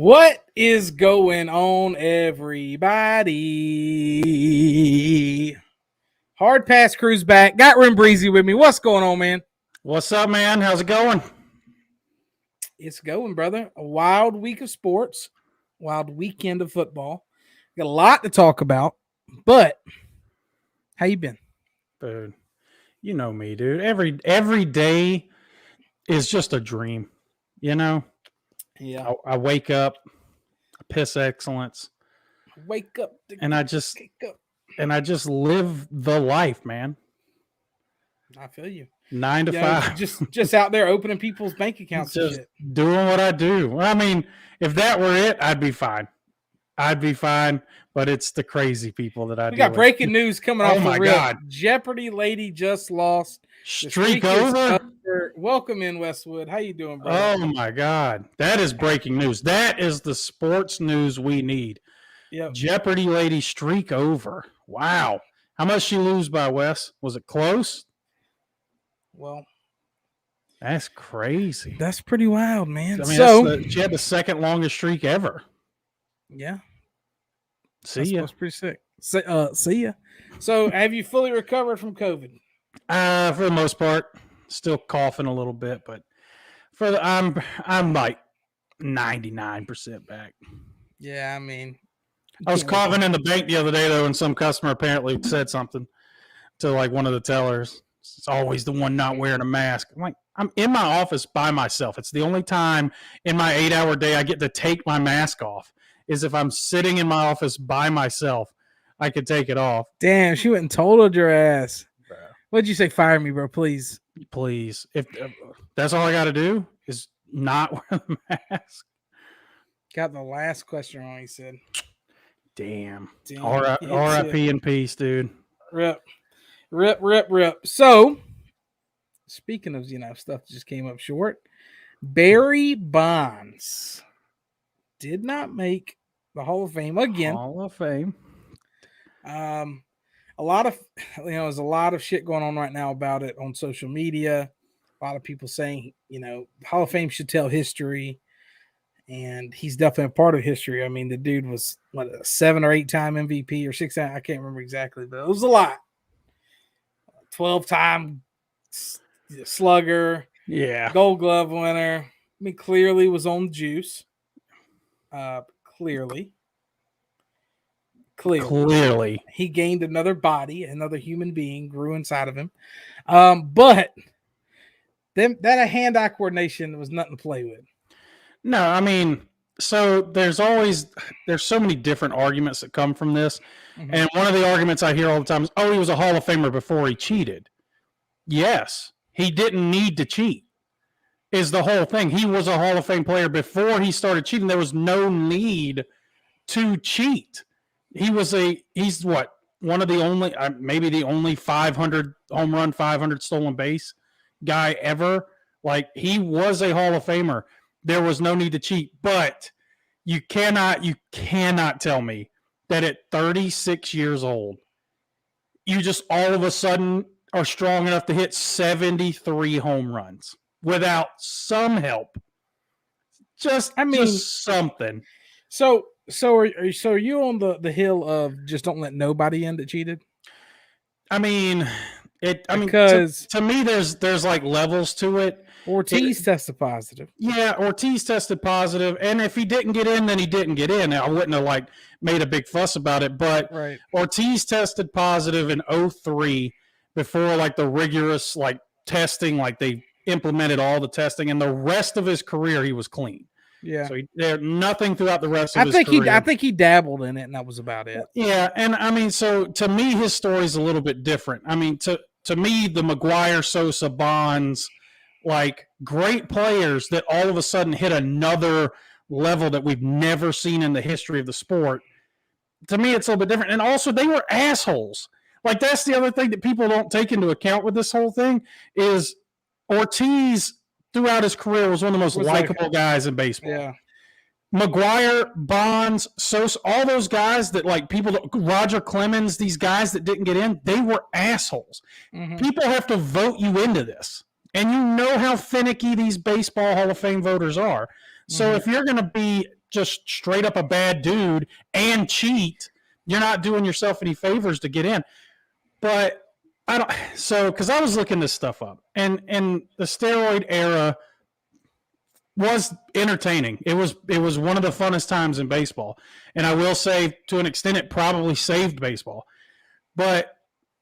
What is going on, everybody? Hard Pass Crew's back. Got Rim Breezy with me. What's going on, man? What's up, man? How's it going? It's going, brother. A wild week of sports, wild weekend of football. Got a lot to talk about, but how you been? Dude, you know me, dude. Every day is just a dream, you know? Yeah. I wake up, I piss excellence, Wake up. and I just Wake up. live the life, man. I feel you. 9 to Yeah, 5. just out there opening people's bank accounts and Just shit. doing what I do. I mean, if that were it, I'd be fine. But it's the crazy people that I We deal got with. breaking news coming off Oh my the rip. God. Jeopardy lady just lost. The Streak is over? Welcome in, Westwood. How you doing, bro? Oh my God. That is breaking news. That is the sports news we need. Yep. Jeopardy lady streak over. Wow. How much she lose by, Wes? Was it close? Well, that's crazy. That's pretty wild, man. I mean, she had the second longest streak ever. Yeah. See ya. That's pretty sick. See ya. So, have you fully recovered from COVID? For the most part, still coughing a little bit, but I'm like 99% back. Yeah, I mean, I was coughing in the bank the other day though, and some customer apparently said something to like one of the tellers. It's always the one not wearing a mask. I'm like, I'm in my office by myself. It's the only time in my 8-hour day I get to take my mask off. Is if I'm sitting in my office by myself, I could take it off. Damn, she went and told your ass. Bro. What'd you say? Fire me, bro, please. Please. If that's all I got to do is not wear the mask. Got the last question wrong, he said. Damn. R.I.P. in peace, dude. Rip. So, speaking of, stuff that just came up short, Barry Bonds did not make the Hall of Fame again. Hall of Fame. A lot of, there's a lot of shit going on right now about it on social media. A lot of people saying, Hall of Fame should tell history, and he's definitely a part of history. I mean, the dude was a 7 or 8 time MVP or 6 time, I can't remember exactly, but it was a lot. 12-time slugger, Gold Glove winner. I mean, clearly was on the juice. Clearly, he gained another body, another human being grew inside of him. But that hand-eye coordination was nothing to play with. No, I mean, so there's so many different arguments that come from this. Mm-hmm. And one of the arguments I hear all the time is, he was a Hall of Famer before he cheated. Yes, he didn't need to cheat, is the whole thing. He was a Hall of Fame player before he started cheating. There was no need to cheat. He's one of the only, maybe the only 500 home run, 500 stolen base guy ever. Like, he was a Hall of Famer. There was no need to cheat, but you cannot tell me that at 36 years old, you just all of a sudden are strong enough to hit 73 home runs without some help. Just something. So are you on the hill of just don't let nobody in that cheated? I mean, because to me, there's like levels to it. Ortiz tested positive. Yeah, Ortiz tested positive, and if he didn't get in, then he didn't get in. I wouldn't have made a big fuss about it, but right. Ortiz tested positive in 2003 before the rigorous testing, they implemented all the testing, and the rest of his career he was clean. Yeah. So nothing throughout the rest of his career. I think he dabbled in it, and that was about it. Yeah, and I mean, so to me, his story is a little bit different. I mean, to me, the McGwire, Sosa, Bonds, great players that all of a sudden hit another level that we've never seen in the history of the sport. To me, it's a little bit different. And also, they were assholes. That's the other thing that people don't take into account with this whole thing is Ortiz, throughout his career, was one of the most likable guys in baseball. Yeah. McGwire, Bonds, Sosa, all those guys that Roger Clemens, these guys that didn't get in, they were assholes. Mm-hmm. People have to vote you into this. And you know how finicky these baseball Hall of Fame voters are. So if you're going to be just straight up a bad dude and cheat, you're not doing yourself any favors to get in. But I don't. So because I was looking this stuff up, and the steroid era was entertaining. It was one of the funnest times in baseball, and I will say to an extent it probably saved baseball. But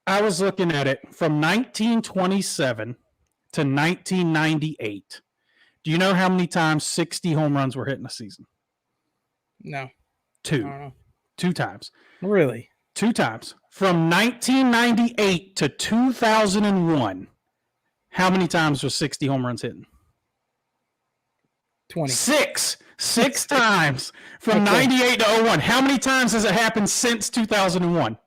I was looking at it from 1927 to 1998. Do you know how many times 60 home runs were hit in a season? No. Two. 2 times. Really? 2 times. From 1998 to 2001, how many times was 60 home runs hit? 20. 6 times from 98 to 01. How many times has it happened since 2001?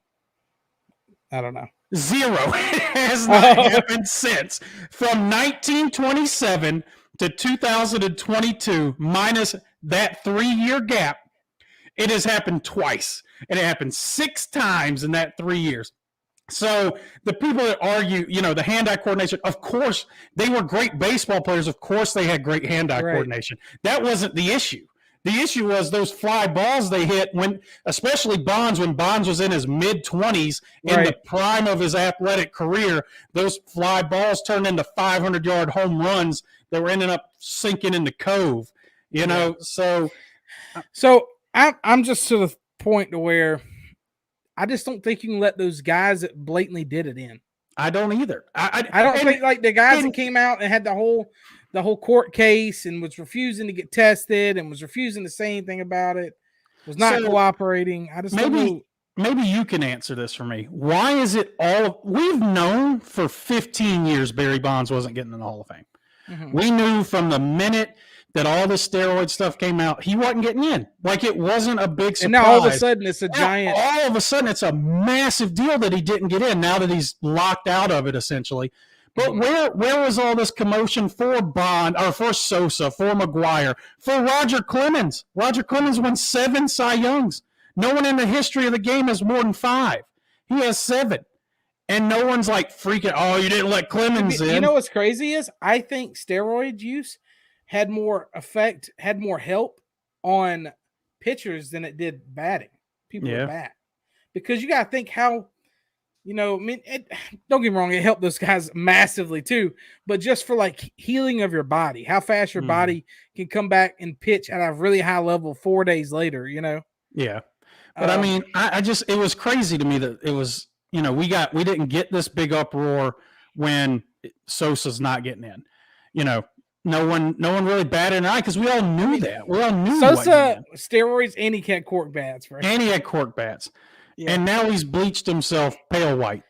I don't know. 0. It has not happened since. From 1927 to 2022, minus that 3-year gap, it has happened twice. And it happened 6 times in that 3 years. So the people that argue, the hand-eye coordination, of course, they were great baseball players. Of course, they had great hand-eye coordination. That wasn't the issue. The issue was those fly balls they hit when, especially Bonds, when Bonds was in his mid-20s, in the prime of his athletic career, those fly balls turned into 500-yard home runs that were ending up sinking in the cove. So I'm just to the point to where I just don't think you can let those guys that blatantly did it in. I don't either. I don't think like the guys that came out and had the whole court case and was refusing to get tested and was refusing to say anything about it, was not cooperating. I just maybe you can answer this for me. Why is it we've known for 15 years Barry Bonds wasn't getting in the Hall of Fame. Mm-hmm. We knew from the minute that all the steroid stuff came out, he wasn't getting in. Like, it wasn't a big surprise. And now all of a sudden it's a giant. All of a sudden it's a massive deal that he didn't get in now that he's locked out of it, essentially. But where was all this commotion for Bond, or for Sosa, for McGwire, for Roger Clemens? Roger Clemens won 7 Cy Youngs. No one in the history of the game has more than 5. He has 7. And no one's like freaking, you didn't let Clemens in. You know what's crazy is I think steroid use had more effect, had more help on pitchers than it did batting. People at bat. Because you got to think how, don't get me wrong, it helped those guys massively too, but just for like healing of your body, how fast your body can come back and pitch at a really high level 4 days later, Yeah. But I mean, I just, it was crazy to me that it was, we didn't get this big uproar when Sosa's not getting in, No one really batted an eye because we all knew that. We all knew Sosa, steroids, and he had cork bats. And he had cork bats. Yeah. And now he's bleached himself pale white.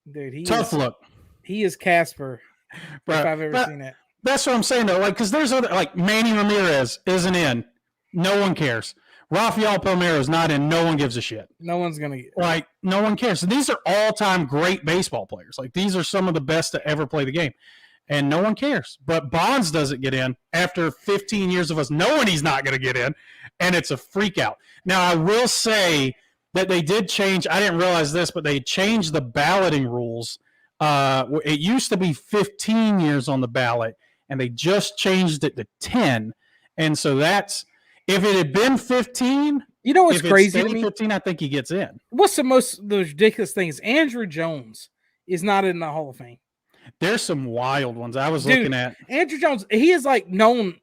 Dude, tough look. He is Casper, if I've ever seen it. That's what I'm saying, though. Like, because there's other, like, Manny Ramirez isn't in. No one cares. Rafael Palmeiro is not in. No one gives a shit. No one's going to get like, no one cares. So these are all-time great baseball players. Like, these are some of the best to ever play the game. And no one cares. But Bonds doesn't get in after 15 years of us knowing he's not going to get in, and it's a freak out. Now, I will say that they did change. I didn't realize this, but they changed the balloting rules. It used to be 15 years on the ballot, and they just changed it to 10. And so that's – if it had been 15 – you know what's crazy to me? 15, I think he gets in. What's the ridiculous thing is Andrew Jones is not in the Hall of Fame. There's some wild ones I was looking at. Andrew Jones, he is like known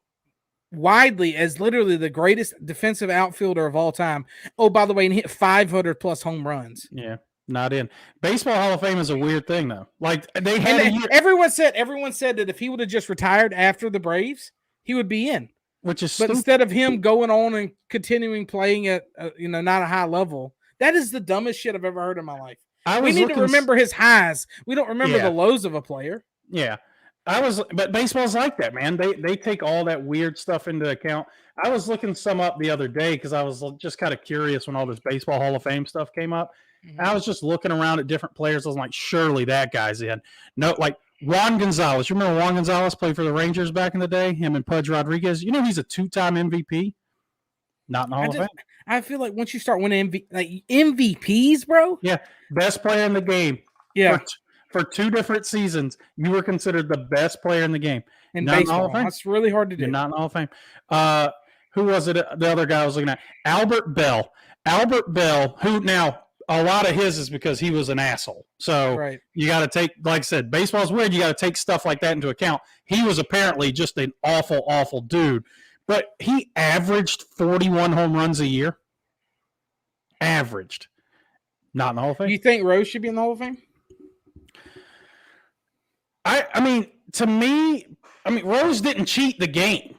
widely as literally the greatest defensive outfielder of all time. Oh, by the way, and hit 500 plus home runs. Yeah, not in. Baseball Hall of Fame is a weird thing, though. Like they had everyone said that if he would have just retired after the Braves, he would be in. Which is stupid. Instead of him going on and continuing playing at not a high level, that is the dumbest shit I've ever heard in my life. We need to remember his highs. We don't remember the lows of a player. Yeah. But baseball's like that, man. They take all that weird stuff into account. I was looking some up the other day because I was just kind of curious when all this Baseball Hall of Fame stuff came up. Mm-hmm. I was just looking around at different players. I was like, surely that guy's in. No, like Juan Gonzalez. You remember Juan Gonzalez played for the Rangers back in the day? Him and Pudge Rodriguez. You know he's a 2-time MVP? Not in the Hall of Fame. I feel like once you start winning MVPs, bro. Yeah, best player in the game. Yeah. For 2 different seasons, you were considered the best player in the game. In baseball. That's really hard to do. You're not in the Hall of Fame. who was it? The other guy I was looking at, Albert Bell. Albert Bell, who now a lot of his is because he was an asshole. So Right. you got to take, like I said, baseball's weird. You got to take stuff like that into account. He was apparently just an awful, awful dude, but he averaged 41 home runs a year. Averaged. Not in the Hall of Fame. You think Rose should be in the Hall of Fame? I mean, to me, Rose didn't cheat the game.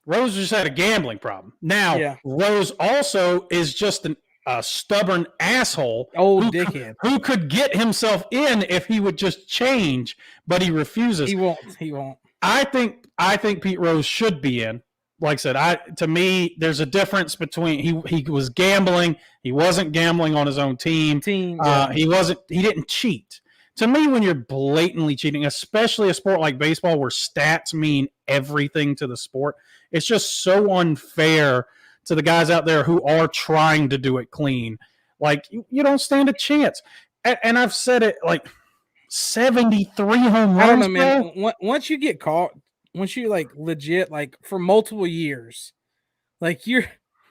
Rose just had a gambling problem. Now, Yeah. Rose also is just a stubborn asshole. Old who, dickhead. Who could get himself in if he would just change, but he refuses. He won't. I think Pete Rose should be in. Like I said, to me, there's a difference between he was gambling. He wasn't gambling on his own team. Yeah. He didn't cheat. To me, when you're blatantly cheating, especially a sport like baseball where stats mean everything to the sport, it's just so unfair to the guys out there who are trying to do it clean. Like, you don't stand a chance. And I've said it, like, 73 home runs. I don't know, man. Once you get caught, once you like legit, like for multiple years, like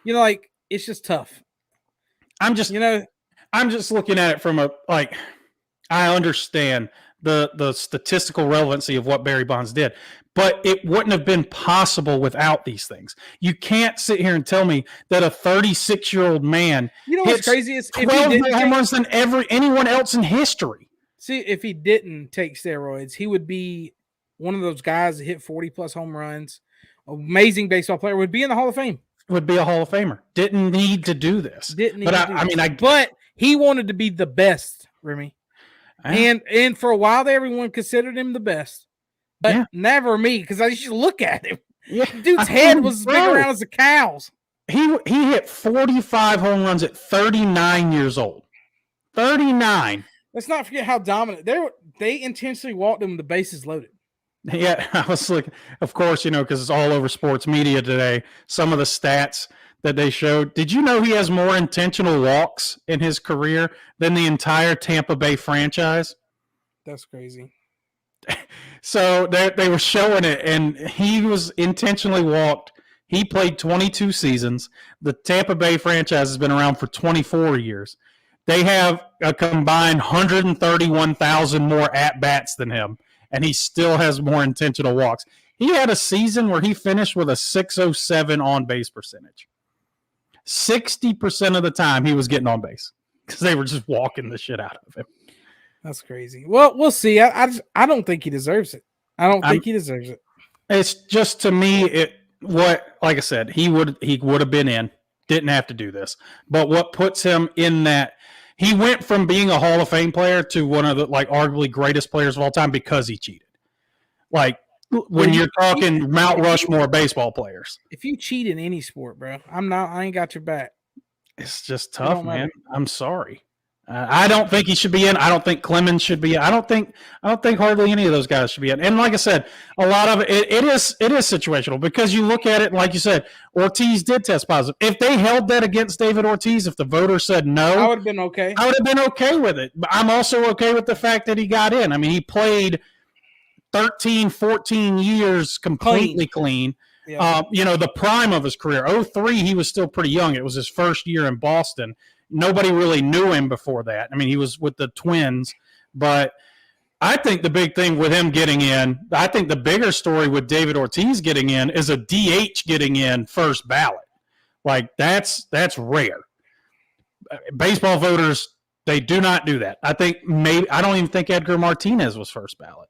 like it's just tough. I'm just looking at it from I understand the statistical relevancy of what Barry Bonds did, but it wouldn't have been possible without these things. You can't sit here and tell me that a 36-year-old man what's crazy is 12 more home runs than anyone else in history. See, if he didn't take steroids, he would be one of those guys that hit 40+ home runs. Amazing baseball player, would be in the Hall of Fame. Would be a Hall of Famer. Didn't need to do this. But he wanted to be the best, Remy. And for a while, everyone considered him the best, but never me, because I used to look at him. Yeah. Dude's head was as big around as a cow's. He hit 45 home runs at 39 years old. 39. Let's not forget how dominant they intentionally walked him with the bases loaded. Yeah, I was looking, of course, because it's all over sports media today. Some of the stats that they showed. Did you know he has more intentional walks in his career than the entire Tampa Bay franchise? That's crazy. So they were showing it, and he was intentionally walked. He played 22 seasons. The Tampa Bay franchise has been around for 24 years. They have a combined 131,000 more at-bats than him, and he still has more intentional walks. He had a season where he finished with a 607 on-base percentage. 60% of the time he was getting on base because they were just walking the shit out of him. That's crazy. Well, we'll see. I don't think he deserves it. I don't think he deserves it. It's just, to me, like I said, he would have been in. Didn't have to do this. But what puts him in that, he went from being a Hall of Fame player to one of the arguably greatest players of all time because he cheated. Like, when you're talking Mount Rushmore baseball players. If you cheat in any sport, bro, I ain't got your back. It's just tough, man. I'm sorry. I don't think he should be in. I don't think Clemens should be in. I don't think hardly any of those guys should be in. And like I said, a lot of it is situational because you look at it, and like you said, Ortiz did test positive. If they held that against David Ortiz, if the voters said no, I would have been okay. I would have been okay with it. But I'm also okay with the fact that he got in. I mean, he played 13, 14 years completely clean. Yeah. The prime of his career. 2003, he was still pretty young. It was his first year in Boston. Nobody really knew him before that. I mean, he was with the Twins. But I think the big thing with him getting in, I think the bigger story with David Ortiz getting in is a DH getting in first ballot. Like, that's rare. Baseball voters, they do not do that. I don't even think Edgar Martinez was first ballot.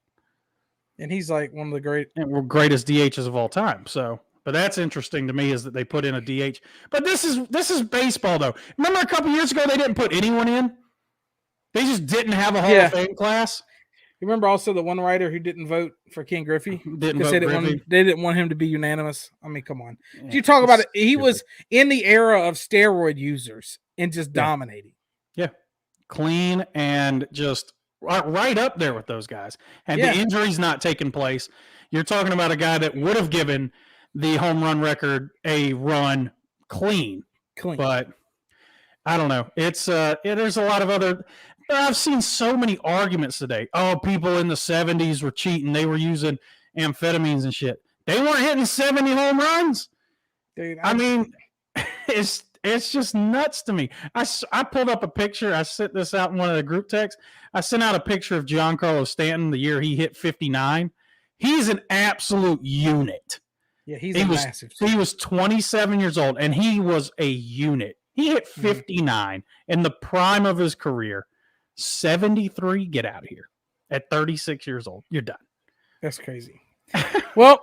And he's like one of the greatest DHs of all time. So, but that's interesting to me is that they put in a DH. But this is baseball, though. Remember a couple years ago they didn't put anyone in? They just didn't have a Hall of Fame class. You remember also the one writer who didn't vote for Ken Griffey? They didn't want him to be unanimous. I mean, come on. Yeah, you talk about it. He was in the era of steroid users and just dominating. Yeah. Clean and just right up there with those guys. And the injuries not taking place. You're talking about a guy that would have given the home run record a run clean. But I don't know. It's there's a lot of other. I've seen so many arguments today. Oh, people in the 70s were cheating. They were using amphetamines and shit. They weren't hitting 70 home runs. Dude, I mean, it's just nuts to me. I pulled up a picture. I sent this out in one of the group texts. I sent out a picture of Giancarlo Stanton the year he hit 59. He's an absolute unit. yeah, he was massive. He was 27 years old, and he was a unit. He hit 59 in the prime of his career. 73, get out of here. At 36 years old, you're done. That's crazy. Well,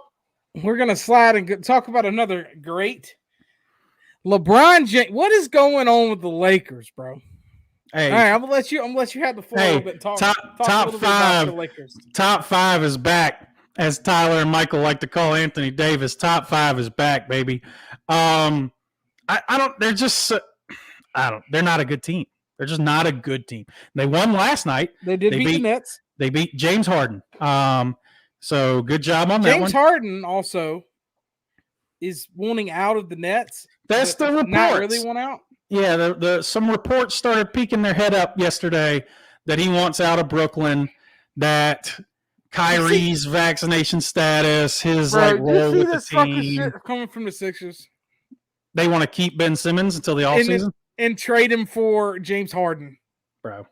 we're going to slide and talk about another great LeBron James. What is going on with the Lakers, bro? Hey, all right, I'm gonna let you have the floor a little bit. Talk top a little five. Bit about the Lakers. Top 5 is back, as Tyler and Michael like to call Anthony Davis. Top 5 is back, baby. I don't. They're just. They're not a good team. They're just not a good team. They won last night. They beat the Nets. They beat James Harden. So good job on that one. James Harden also is wanting out of the Nets. That's the reports. Not really want out. Yeah, some reports started peeking their head up yesterday that he wants out of Brooklyn, that Kyrie's vaccination status, his role with the team. Shit coming from the Sixers. They want to keep Ben Simmons until the offseason? And trade him for James Harden. Bro,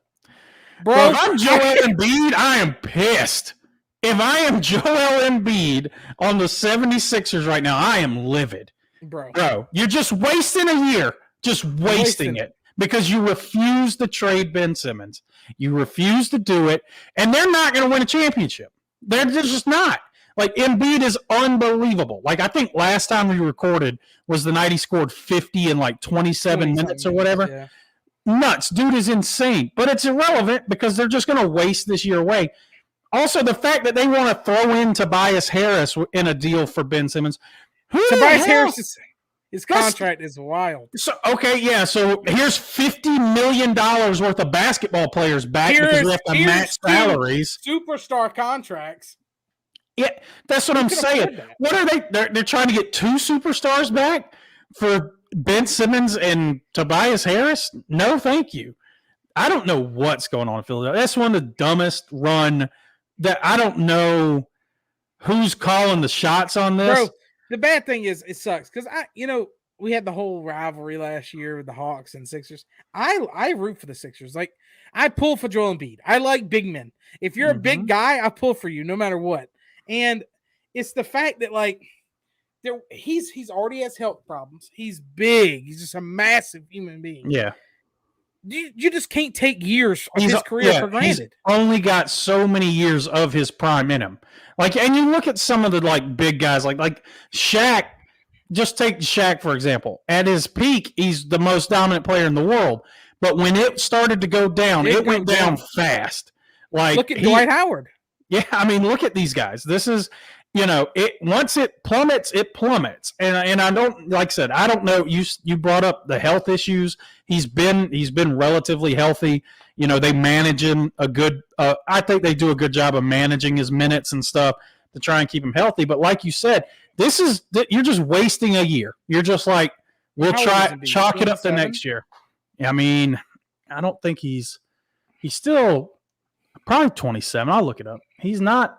if I'm Joel Embiid, I am pissed. If I am Joel Embiid on the 76ers right now, I am livid. Bro, you're just wasting a year. Just wasting it because you refuse to trade Ben Simmons. You refuse to do it, and they're not going to win a championship. They're just not. Like, Embiid is unbelievable. Like, I think last time we recorded was the night he scored 50 in like 27 minutes or whatever. Yeah. Nuts. Dude is insane. But it's irrelevant because they're just going to waste this year away. Also, the fact that they want to throw in Tobias Harris in a deal for Ben Simmons. Tobias Harris his contract is wild. So so here's $50 million worth of basketball players back because we have to match salaries. Superstar contracts. Yeah, that's what I'm saying. What are they? They're trying to get 2 superstars back for Ben Simmons and Tobias Harris? No, thank you. I don't know what's going on in Philadelphia. That's one of the dumbest run that I don't know who's calling the shots on this. Bro, the bad thing is it sucks because we had the whole rivalry last year with the Hawks and Sixers. I root for the Sixers. Like, I pull for Joel Embiid. I like big men. If you're a big guy, I pull for you no matter what. And it's the fact that like he's already has health problems. He's big. He's just a massive human being. Yeah. You just can't take years of his career for granted. He's only got so many years of his prime in him. Like, and you look at some of the like big guys, like Shaq. Just take Shaq, for example. At his peak, he's the most dominant player in the world. But when it started to go down, it went down fast. Like, look at Dwight Howard. Yeah, I mean, look at these guys. This is, once it plummets, it plummets. And I don't, like I said, I don't know. You brought up the health issues. He's been relatively healthy. They manage him a good. I think they do a good job of managing his minutes and stuff to try and keep him healthy. But like you said, you're just wasting a year. You're just like, we'll chalk it up to next year. I mean, I don't think he's still probably 27. I'll look it up. He's not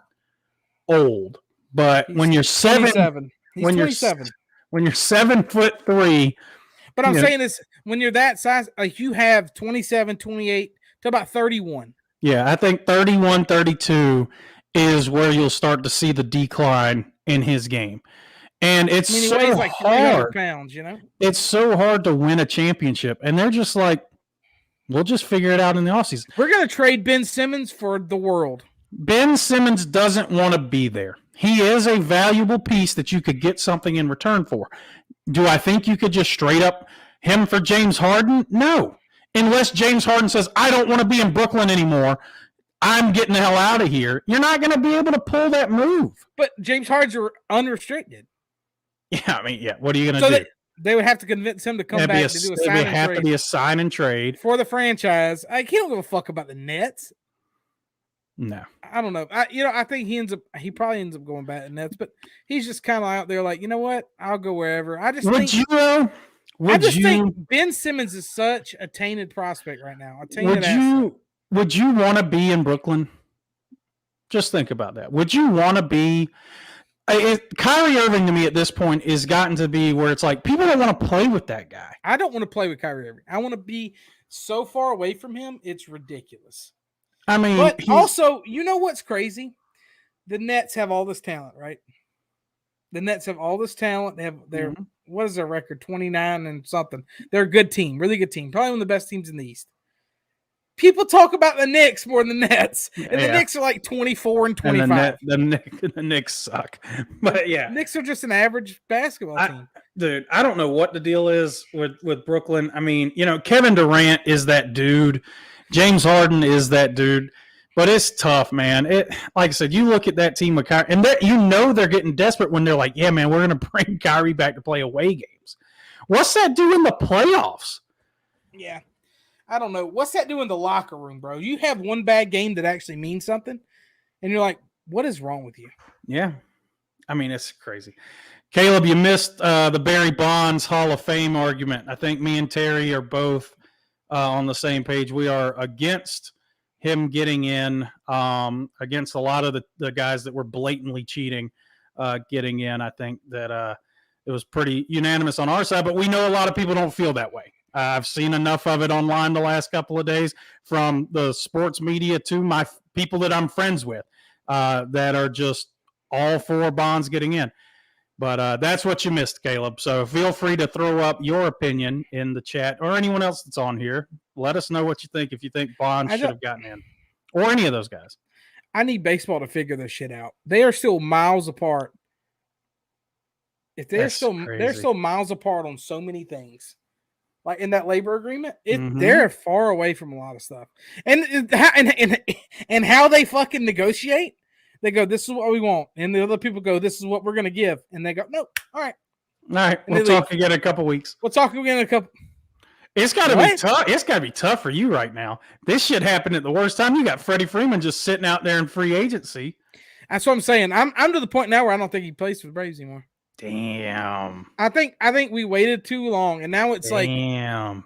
old, but when you're 27, when 27. When you're 7'3", but I'm saying this, when you're that size, like you have 27, 28 to about 31. Yeah, I think 31, 32 is where you'll start to see the decline in his game. And it's he so weighs like hard. Pounds, It's so hard to win a championship. And they're just like, we'll just figure it out in the offseason. We're going to trade Ben Simmons for the world. Ben Simmons doesn't want to be there. He is a valuable piece that you could get something in return for. Do I think you could just straight up him for James Harden? No. Unless James Harden says, I don't want to be in Brooklyn anymore. I'm getting the hell out of here. You're not going to be able to pull that move. But James Harden's unrestricted. Yeah, I mean, yeah. What are you going to do? They would have to convince him to come back to do a sign and trade. It would have to be a sign and trade. For the franchise. He don't give a fuck about the Nets. No. I don't know. I think he probably ends up going back to Nets, but he's just kind of out there like, you know what? I'll go wherever. I just think Ben Simmons is such a tainted prospect right now. Would you want to be in Brooklyn? Just think about that. Would you want to be Kyrie Irving to me at this point is gotten to be where it's like people don't want to play with that guy. I don't want to play with Kyrie Irving. I want to be so far away from him. It's ridiculous. I mean, but also, you know what's crazy? The Nets have all this talent, right? The Nets have all this talent. They have their what is their record? 29 and something. They're a good team, really good team. Probably one of the best teams in the East. People talk about the Knicks more than the Nets. And the Knicks are like 24 and 25. And the Knicks suck. But yeah. The Knicks are just an average basketball team. Dude, I don't know what the deal is with Brooklyn. I mean, Kevin Durant is that dude. James Harden is that dude. But it's tough, man. Like I said, you look at that team with Kyrie, and they're getting desperate when they're like, yeah, man, we're going to bring Kyrie back to play away games. What's that do in the playoffs? Yeah. I don't know. What's that do in the locker room, bro? You have one bad game that actually means something, and you're like, what is wrong with you? Yeah. I mean, it's crazy. Caleb, you missed the Barry Bonds Hall of Fame argument. I think me and Terry are both on the same page. We are against him getting in, against a lot of the guys that were blatantly cheating getting in. I think that it was pretty unanimous on our side, but we know a lot of people don't feel that way. I've seen enough of it online the last couple of days from the sports media to my people that I'm friends with that are just all for Bonds getting in. But that's what you missed, Caleb. So feel free to throw up your opinion in the chat or anyone else that's on here. Let us know what you think if you think Bonds should have gotten in or any of those guys. I need baseball to figure this shit out. They are still miles apart. If they're still miles apart on so many things. Like in that labor agreement, they're far away from a lot of stuff. And how they fucking negotiate, they go, this is what we want. And the other people go, this is what we're going to give. And they go, no, all right. All right, we'll talk again in a couple weeks. We'll talk again in a couple. It's got to be tough. It's got to be tough for you right now. This shit happened at the worst time. You got Freddie Freeman just sitting out there in free agency. That's what I'm saying. I'm to the point now where I don't think he plays for the Braves anymore. Damn. I think we waited too long, and now it's damn.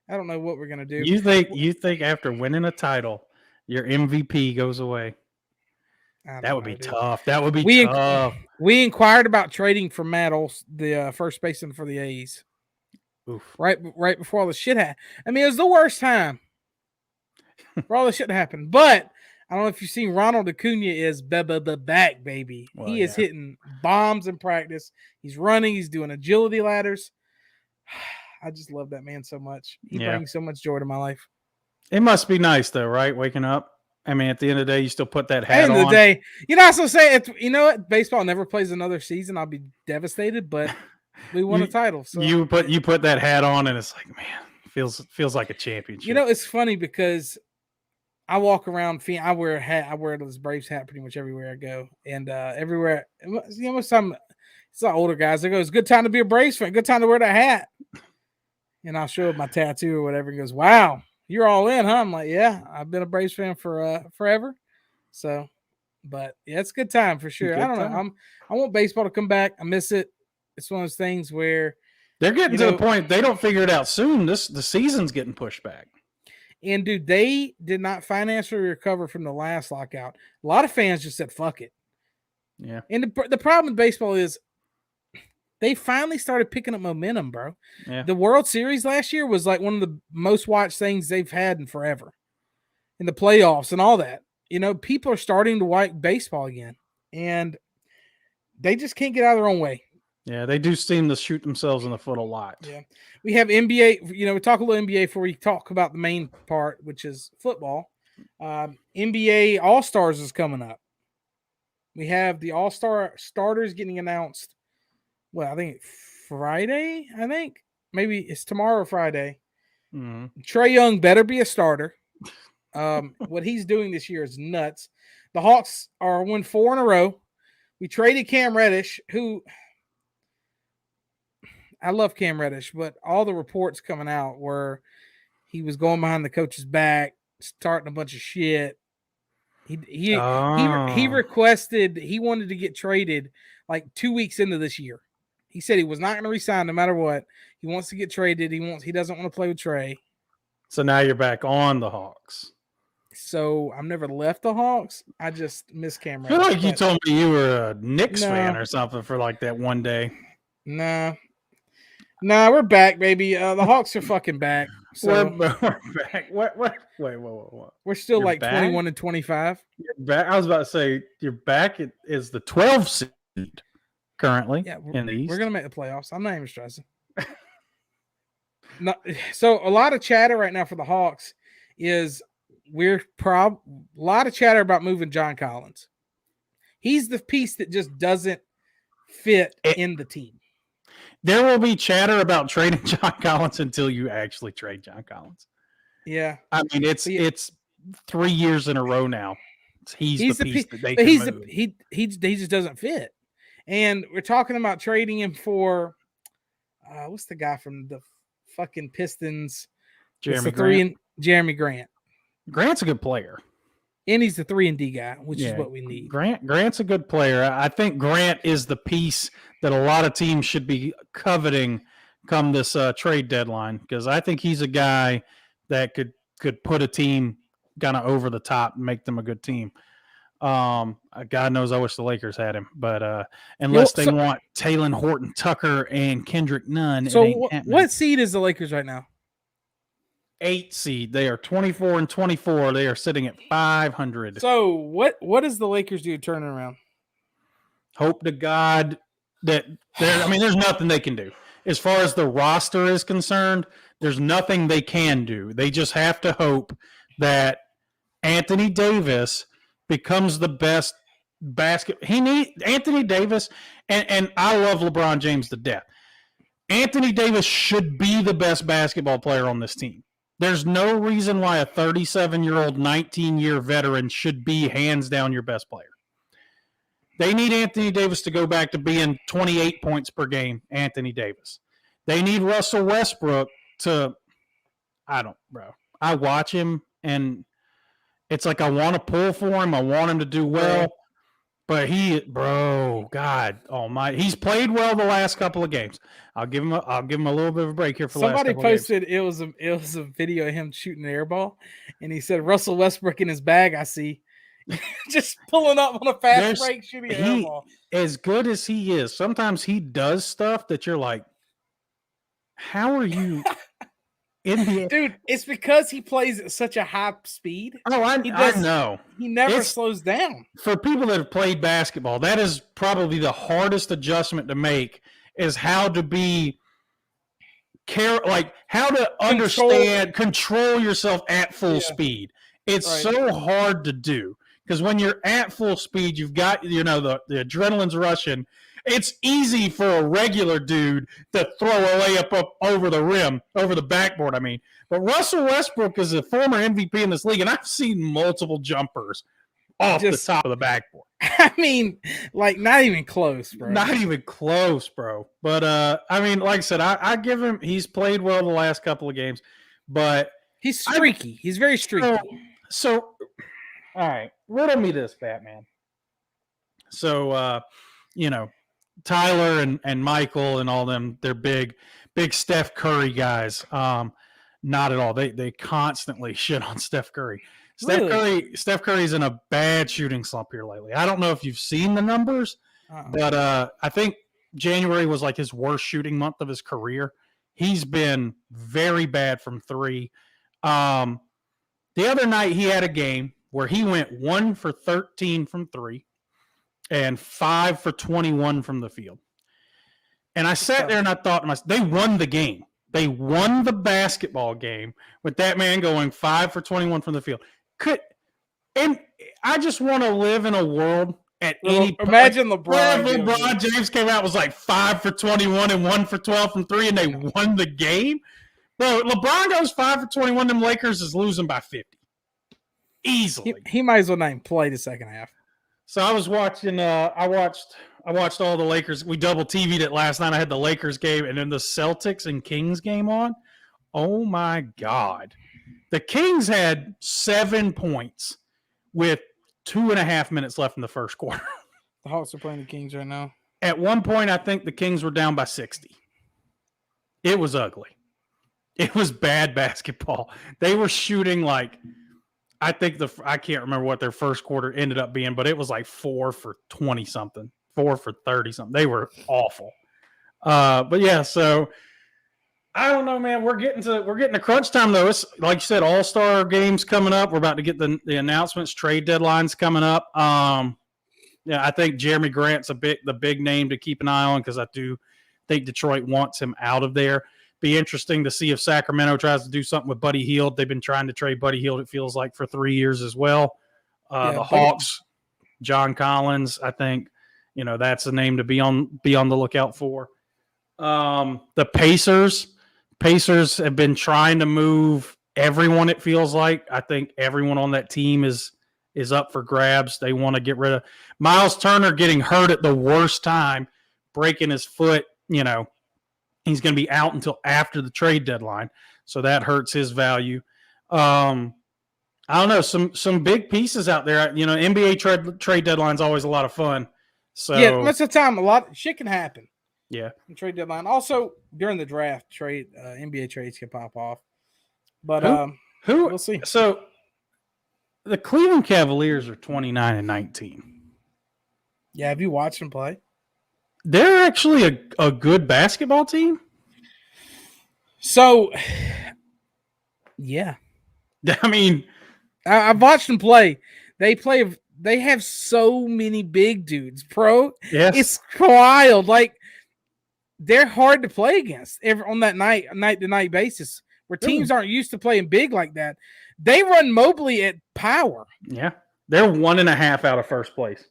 I don't know what we're gonna do. You think after winning a title, your MVP goes away? That would be tough. That would be tough. We inquired about trading for Matt Olson, the first baseman for the A's. Oof. Right before all the shit happened. I mean, it was the worst time for all the shit to happen. But I don't know if you've seen Ronald Acuna is back, baby. Well, he is hitting bombs in practice. He's running. He's doing agility ladders. I just love that man so much. He brings so much joy to my life. It must be nice, though, right? Waking up. I mean, at the end of the day, you still put that hat on. At the end of the day, I also say, you know what? Baseball never plays another season. I'll be devastated, but we won a title. So you put that hat on, and it's like, man, feels like a championship. It's funny because I walk around. I wear a hat. I wear this Braves hat pretty much everywhere I go, and everywhere. Most time it's the older guys. They go, "It's a good time to be a Braves fan. Good time to wear that hat." And I'll show up my tattoo or whatever. He goes, "Wow, you're all in, huh?" I'm like, "Yeah, I've been a Braves fan for forever." So, but yeah, it's a good time for sure. I don't know. I want baseball to come back. I miss it. It's one of those things where they're getting to the point they don't figure it out soon. The season's getting pushed back. And dude, they did not financially recover from the last lockout. A lot of fans just said, fuck it. Yeah. And the problem with baseball is they finally started picking up momentum, bro. Yeah. The World Series last year was like one of the most watched things they've had in forever. In the playoffs and all that. People are starting to like baseball again. And they just can't get out of their own way. Yeah, they do seem to shoot themselves in the foot a lot. Yeah. We have NBA, we talk a little NBA before we talk about the main part, which is football. NBA All-Stars is coming up. We have the All-Star starters getting announced. Well, I think Friday, Maybe it's tomorrow or Friday. Mm-hmm. Trae Young better be a starter. What he's doing this year is nuts. The Hawks are won 4 in a row. We traded Cam Reddish, who I love Cam Reddish, but all the reports coming out were he was going behind the coach's back, starting a bunch of shit. He requested, he wanted to get traded like 2 weeks into this year. He said he was not going to resign no matter what. He wants to get traded. He doesn't want to play with Trae. So now you're back on the Hawks. So I've never left the Hawks. I just miss Cam I feel Reddish. like you but told me you were a Knicks No. fan or something for like that one day. Nah, we're back, baby. The Hawks are fucking back. So We're back. What? Wait, what? we're still You're like back? 21-25. You're back. I was about to say you're back. It is the 12th seed currently Yeah, in the East. we're gonna make the playoffs. I'm not even stressing. No, so a lot of chatter right now for the Hawks is a lot of chatter about moving John Collins. He's the piece that just doesn't fit in the team. There will be chatter about trading John Collins until you actually trade John Collins. Yeah, I mean it's 3 years in a row now. He's the piece that they can move. He just doesn't fit. And we're talking about trading him for what's the guy from the fucking Pistons? Jeremy Grant. Jeremy Grant. Grant's a good player. And he's the 3-and-D guy, which is what we need. Grant's a good player. I think Grant is the piece that a lot of teams should be coveting come this trade deadline, because I think he's a guy that could put a team kind of over the top and make them a good team. God knows I wish the Lakers had him, but unless they want Talen Horton Tucker and Kendrick Nunn. So what seed is the Lakers right now? 8 seed. They are 24-24. They are sitting at 500. So what does the Lakers do turning around? Hope to God that there's nothing they can do. As far as the roster is concerned, there's nothing they can do. They just have to hope that Anthony Davis becomes the best Anthony Davis, and I love LeBron James to death. Anthony Davis should be the best basketball player on this team. There's no reason why a 37-year-old, 19-year veteran should be hands down your best player. They need Anthony Davis to go back to being 28 points per game, Anthony Davis. They need Russell Westbrook to – I watch him, and it's like I want to pull for him. I want him to do well. But God almighty, he's played well the last couple of games. I'll give him a little bit of a break here for the last couple of games. Somebody posted it was a video of him shooting an air ball, and he said Russell Westbrook in his bag. I see, just pulling up on a fast break shooting an air ball. As good as he is, sometimes he does stuff that you're like, how are you? Dude, it's because he plays at such a high speed. Oh, I know. He never slows down. For people that have played basketball, that is probably the hardest adjustment to make, is how to control yourself at full speed. It's so hard to do, because when you're at full speed, you've got, the adrenaline's rushing. It's easy for a regular dude to throw a layup up over the rim, over the backboard, But Russell Westbrook is a former MVP in this league, and I've seen multiple jumpers off the top of the backboard. Not even close, bro. Not even close, bro. But, like I said, I give him – he's played well the last couple of games, but – he's streaky. He's very streaky. So, all right, riddle me this, Batman. So, Tyler and Michael and all them, they're big Steph Curry guys. Not at all. They constantly shit on Steph Curry. Steph Curry's in a bad shooting slump here lately. I don't know if you've seen the numbers, but I think January was like his worst shooting month of his career. He's been very bad from three. The other night he had a game where he went 1 for 13 from three and 5 for 21 from the field. And I sat there and I thought to myself, they won the game. They won the basketball game with that man going 5 for 21 from the field. And I just want to live in a world at any point. Imagine LeBron. If LeBron James came out, was like 5 for 21 and 1 for 12 from three, and they won the game. Bro, LeBron goes 5 for 21. Them Lakers is losing by 50. Easily. He might as well not even play the second half. So I was watching. I watched all the Lakers. We double TV'd it last night. I had the Lakers game and then the Celtics and Kings game on. Oh my God! The Kings had 7 points with 2.5 minutes left in the first quarter. The Hawks are playing the Kings right now. At one point, I think the Kings were down by 60. It was ugly. It was bad basketball. They were shooting like I think I can't remember what their first quarter ended up being, but it was like 4 for 20 something, 4 for 30 something. They were awful. But yeah, so I don't know, man. We're getting to crunch time though. It's like you said, All-Star games coming up. We're about to get the announcements, trade deadlines coming up. Yeah, I think Jeremy Grant's the big name to keep an eye on because I do think Detroit wants him out of there. Be interesting to see if Sacramento tries to do something with Buddy Hield. They've been trying to trade Buddy Hield, it feels like, for 3 years as well. The Hawks, John Collins, I think, that's a name to be on the lookout for. The Pacers have been trying to move everyone, it feels like. I think everyone on that team is up for grabs. They want to get rid of Miles Turner getting hurt at the worst time, breaking his foot, He's going to be out until after the trade deadline, so that hurts his value. I don't know, some big pieces out there. NBA trade deadline is always a lot of fun. So yeah, most of the time, a lot of shit can happen. Yeah, trade deadline. Also, during the draft, NBA trades can pop off. But we'll see. So the Cleveland Cavaliers are 29-19. Yeah, have you watched them play? They're actually a good basketball team. So, yeah. I mean, I've watched them play. They have so many big dudes, bro. Yes. It's wild. Like, they're hard to play against on that night-to-night basis where teams aren't used to playing big like that. They run Mobley at power. Yeah. They're 1.5 out of first place.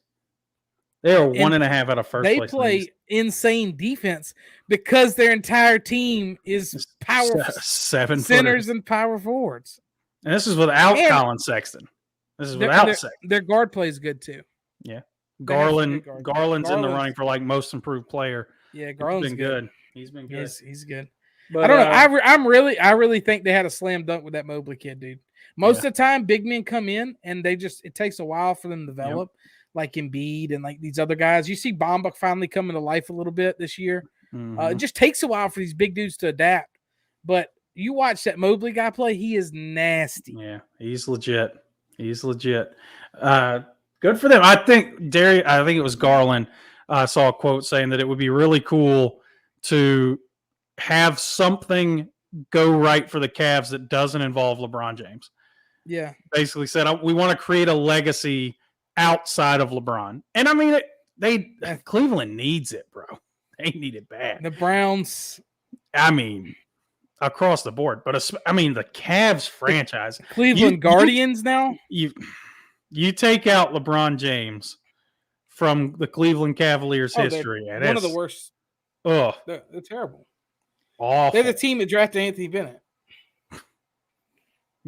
They are 1.5 out of first place. They play insane defense because their entire team is power centers and power forwards. And this is without Colin Sexton. This is without Sexton. Their guard plays good too. Yeah. Garland's in the running for like most improved player. Yeah, Garland's been good. He's been good. He's good. But, I don't know. I really think they had a slam dunk with that Mobley kid, dude. Most of the time, big men come in and it takes a while for them to develop. Yep. Like Embiid and like these other guys. You see Bamba finally coming to life a little bit this year. Mm-hmm. It just takes a while for these big dudes to adapt. But you watch that Mobley guy play, he is nasty. Yeah, he's legit. He's legit. Good for them. I think it was Garland. I saw a quote saying that it would be really cool to have something go right for the Cavs that doesn't involve LeBron James. Yeah. Basically said, we want to create a legacy outside of LeBron. And I mean, Cleveland needs it, bro. They need it bad. The Browns. I mean, across the board. But the Cavs franchise. Cleveland Guardians now? You take out LeBron James from the Cleveland Cavaliers history. And one of the worst. Oh. They're terrible. Awful. They're the team that drafted Anthony Bennett.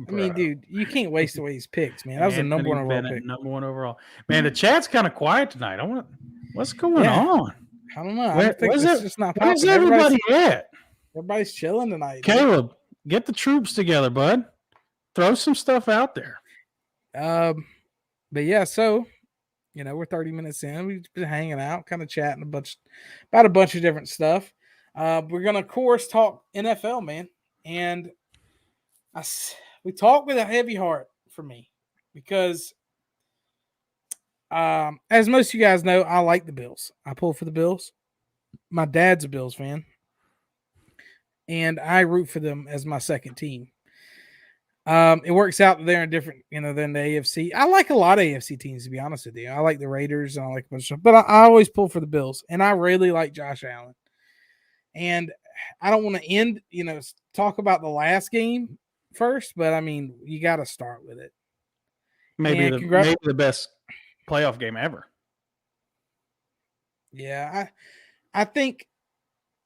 I mean, dude, you can't waste away these picks, man. That was the number one overall pick. Number one overall. Man, the chat's kind of quiet tonight. What's going on? I don't know. It's just not popping. Where's everybody at? Everybody's chilling tonight. Caleb, get the troops together, bud. Throw some stuff out there. But yeah, so we're 30 minutes in. We've been hanging out, kind of chatting about a bunch of different stuff. We're gonna, of course, talk NFL, man, and we talk with a heavy heart for me because, as most of you guys know, I like the Bills. I pull for the Bills. My dad's a Bills fan, and I root for them as my second team. It works out that they're in different, than the AFC. I like a lot of AFC teams, to be honest with you. I like the Raiders and I like a bunch of stuff, but I always pull for the Bills, and I really like Josh Allen. And I don't want to talk about the last game first, but I mean, you got to start with it. Maybe the best playoff game ever. Yeah, I think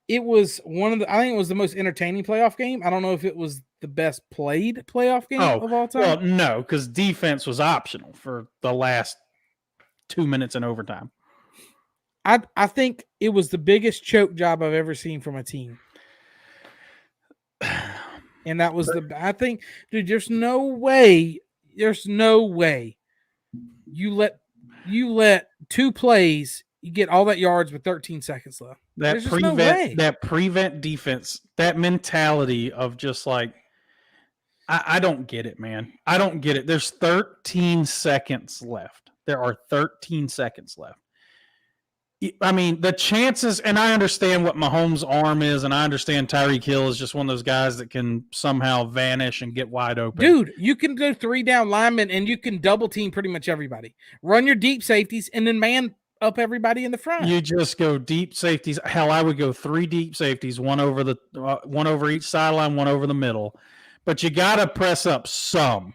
it was the most entertaining playoff game. I don't know if it was the best played playoff game of all time. Well, no, because defense was optional for the last 2 minutes in overtime. I think it was the biggest choke job I've ever seen from a team. And that was I think, dude, there's no way you let two plays, you get all that yards with 13 seconds left. That prevent defense, that mentality of just like, I don't get it, man. I don't get it. There's 13 seconds left. There are 13 seconds left. I mean, the chances, and I understand what Mahomes' arm is, and I understand Tyreek Hill is just one of those guys that can somehow vanish and get wide open. Dude, you can go 3 down linemen, and you can double team pretty much everybody. Run your deep safeties, and then man up everybody in the front. You just go deep safeties. Hell, I would go 3 deep safeties, one over each sideline, one over the middle. But you got to press up some.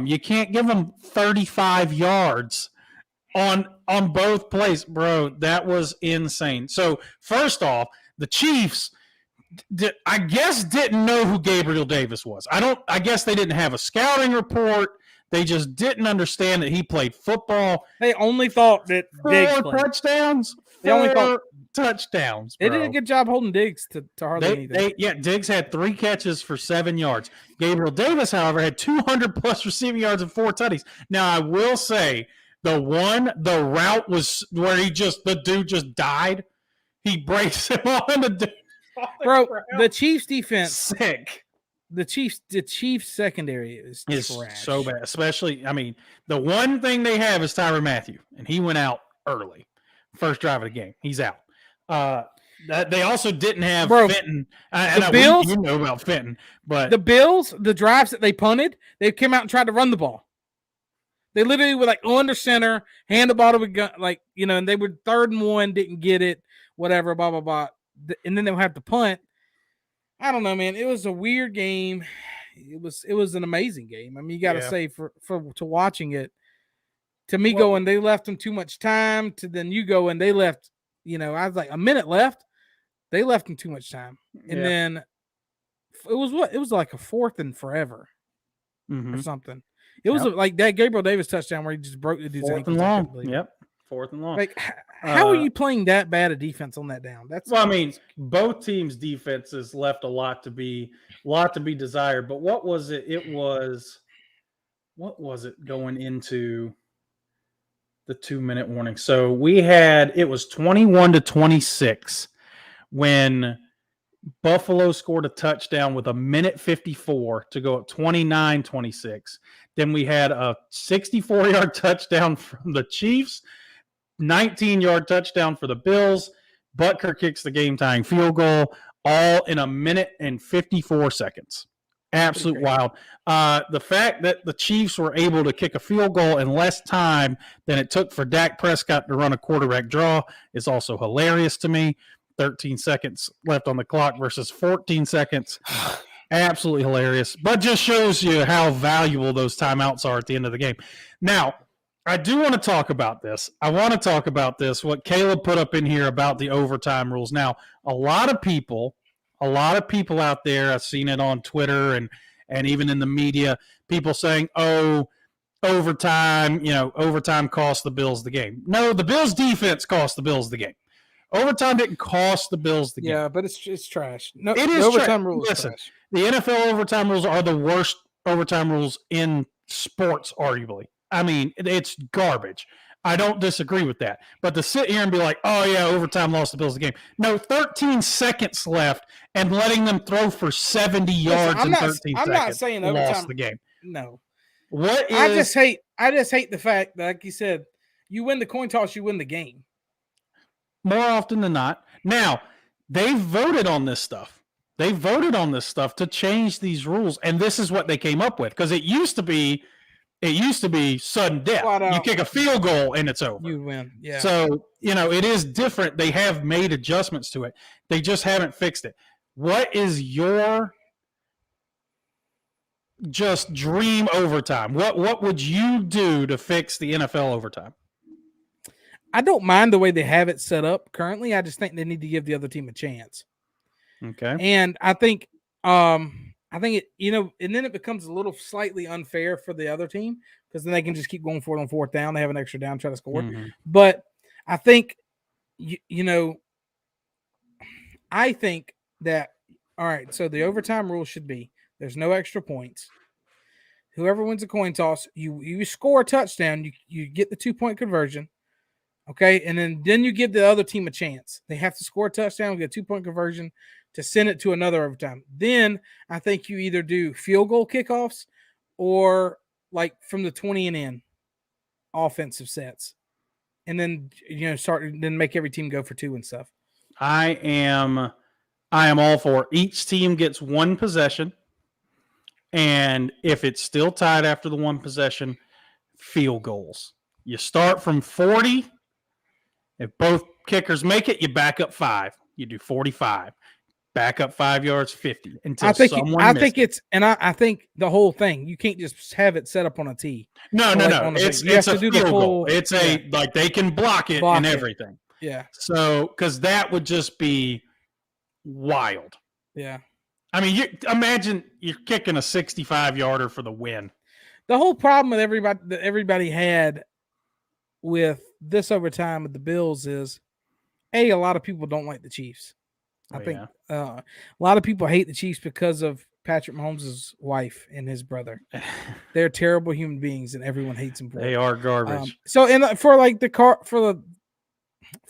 You can't give them 35 yards on both plays, bro. That was insane. So first off, the Chiefs, I guess, didn't know who Gabriel Davis was. I guess they didn't have a scouting report. They just didn't understand that he played football. They only thought that Diggs played. Touchdowns. They only thought touchdowns. Bro. They did a good job holding Diggs to hardly anything. Diggs had 3 catches for 7 yards. Gabriel Davis, however, had 200 plus receiving yards and 4 tutties. Now, I will say the route was where the dude just died. He breaks him on the dude. Bro, the Chiefs defense sick. The Chiefs secondary is trash. So bad. Especially, I mean, the one thing they have is Tyrann Mathieu, and he went out early. First drive of the game, he's out. They also didn't have Fenton. The Bills, you know about Fenton, but the Bills, the drives that they punted, they came out and tried to run the ball. They literally were like under center, hand the ball to a gun, and they were 3rd and 1, didn't get it, whatever, blah blah blah, and then they'll have to punt. I don't know, man. It was a weird game. It was an amazing game. I mean, you got to say to watching it, to me going, they left them too much time. To then you go and they left. I was like a minute left. They left them too much time, and then it was like a 4th and forever, or something. It was like that Gabriel Davis touchdown where he just broke the dude's ankle. 4th and long. Yep. 4th and long. Like, how are you playing that bad a defense on that down? I mean, both teams' defenses left a lot to be desired. But what was it? What was it going into the 2-minute warning? So it was 21-26 when Buffalo scored a touchdown with 1:54 to go up 29-26. Then we had a 64-yard touchdown from the Chiefs. 19-yard touchdown for the Bills. Butker kicks the game-tying field goal, all in 1:54 seconds. Absolute wild. The fact that the Chiefs were able to kick a field goal in less time than it took for Dak Prescott to run a quarterback draw is also hilarious to me. 13 seconds left on the clock versus 14 seconds. Absolutely hilarious. But just shows you how valuable those timeouts are at the end of the game. Now, I do want to talk about this. What Caleb put up in here about the overtime rules. Now, a lot of people out there, I've seen it on Twitter and even in the media, people saying, overtime cost the Bills the game. No, the Bills defense cost the Bills the game. Overtime didn't cost the Bills the game. Yeah, but it's trash. No, it is overtime rules. Listen, the NFL overtime rules are the worst overtime rules in sports, arguably. I mean, it's garbage. I don't disagree with that. But to sit here and be like, oh, yeah, overtime lost the Bills the game. No, 13 seconds left and letting them throw for 70 yards in 13 seconds. I'm not saying overtime lost the game. No. I just hate the fact that, like you said, you win the coin toss, you win the game. More often than not. Now, they voted on this stuff. To change these rules, and this is what they came up with. Because it used to be sudden death. You kick a field goal and it's over. You win. Yeah. So, it is different. They have made adjustments to it. They just haven't fixed it. What is your just dream overtime? What would you do to fix the NFL overtime? I don't mind the way they have it set up currently. I just think they need to give the other team a chance. Okay. And I think it, and then it becomes a little slightly unfair for the other team because then they can just keep going for it on 4th down. They have an extra down, try to score. Mm-hmm. But I think, I think that, all right, so the overtime rule should be there's no extra points. Whoever wins a coin toss, you score a touchdown, you get the 2-point conversion. Okay, and then you give the other team a chance. They have to score a touchdown, get a 2-point conversion. to send it to another overtime. Then I think you either do field goal kickoffs or like from the 20 and in offensive sets. And then then make every team go for 2 and stuff. I am all for it. Each team gets 1 possession. And if it's still tied after the 1 possession, field goals. You start from 40. If both kickers make it, you back up 5. You do 45. Back up 5 yards, 50 until someone I think it's, and I think the whole thing, you can't just have it set up on a tee. No. It's a field goal. It's like they can block it and everything. Yeah. So, because that would just be wild. Yeah. I mean, imagine you're kicking a 65-yarder for the win. The whole problem with everybody had with this overtime with the Bills is, a lot of people don't like the Chiefs. I think a lot of people hate the Chiefs because of Patrick Mahomes' wife and his brother. They're terrible human beings, and everyone hates them for it. They are garbage. So, and for like for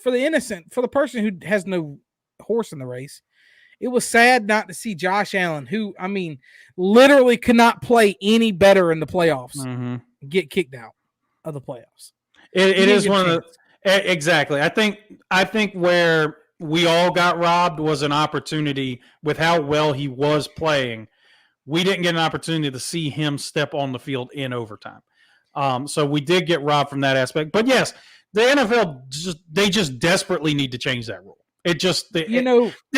the innocent, for the person who has no horse in the race, it was sad not to see Josh Allen, who, I mean, literally could not play any better in the playoffs, get kicked out of the playoffs. It is one of the exactly. I think where we all got robbed was an opportunity with how well he was playing. We didn't get an opportunity to see him step on the field in overtime. So we did get robbed from that aspect. But yes, the NFL they just desperately need to change that rule. They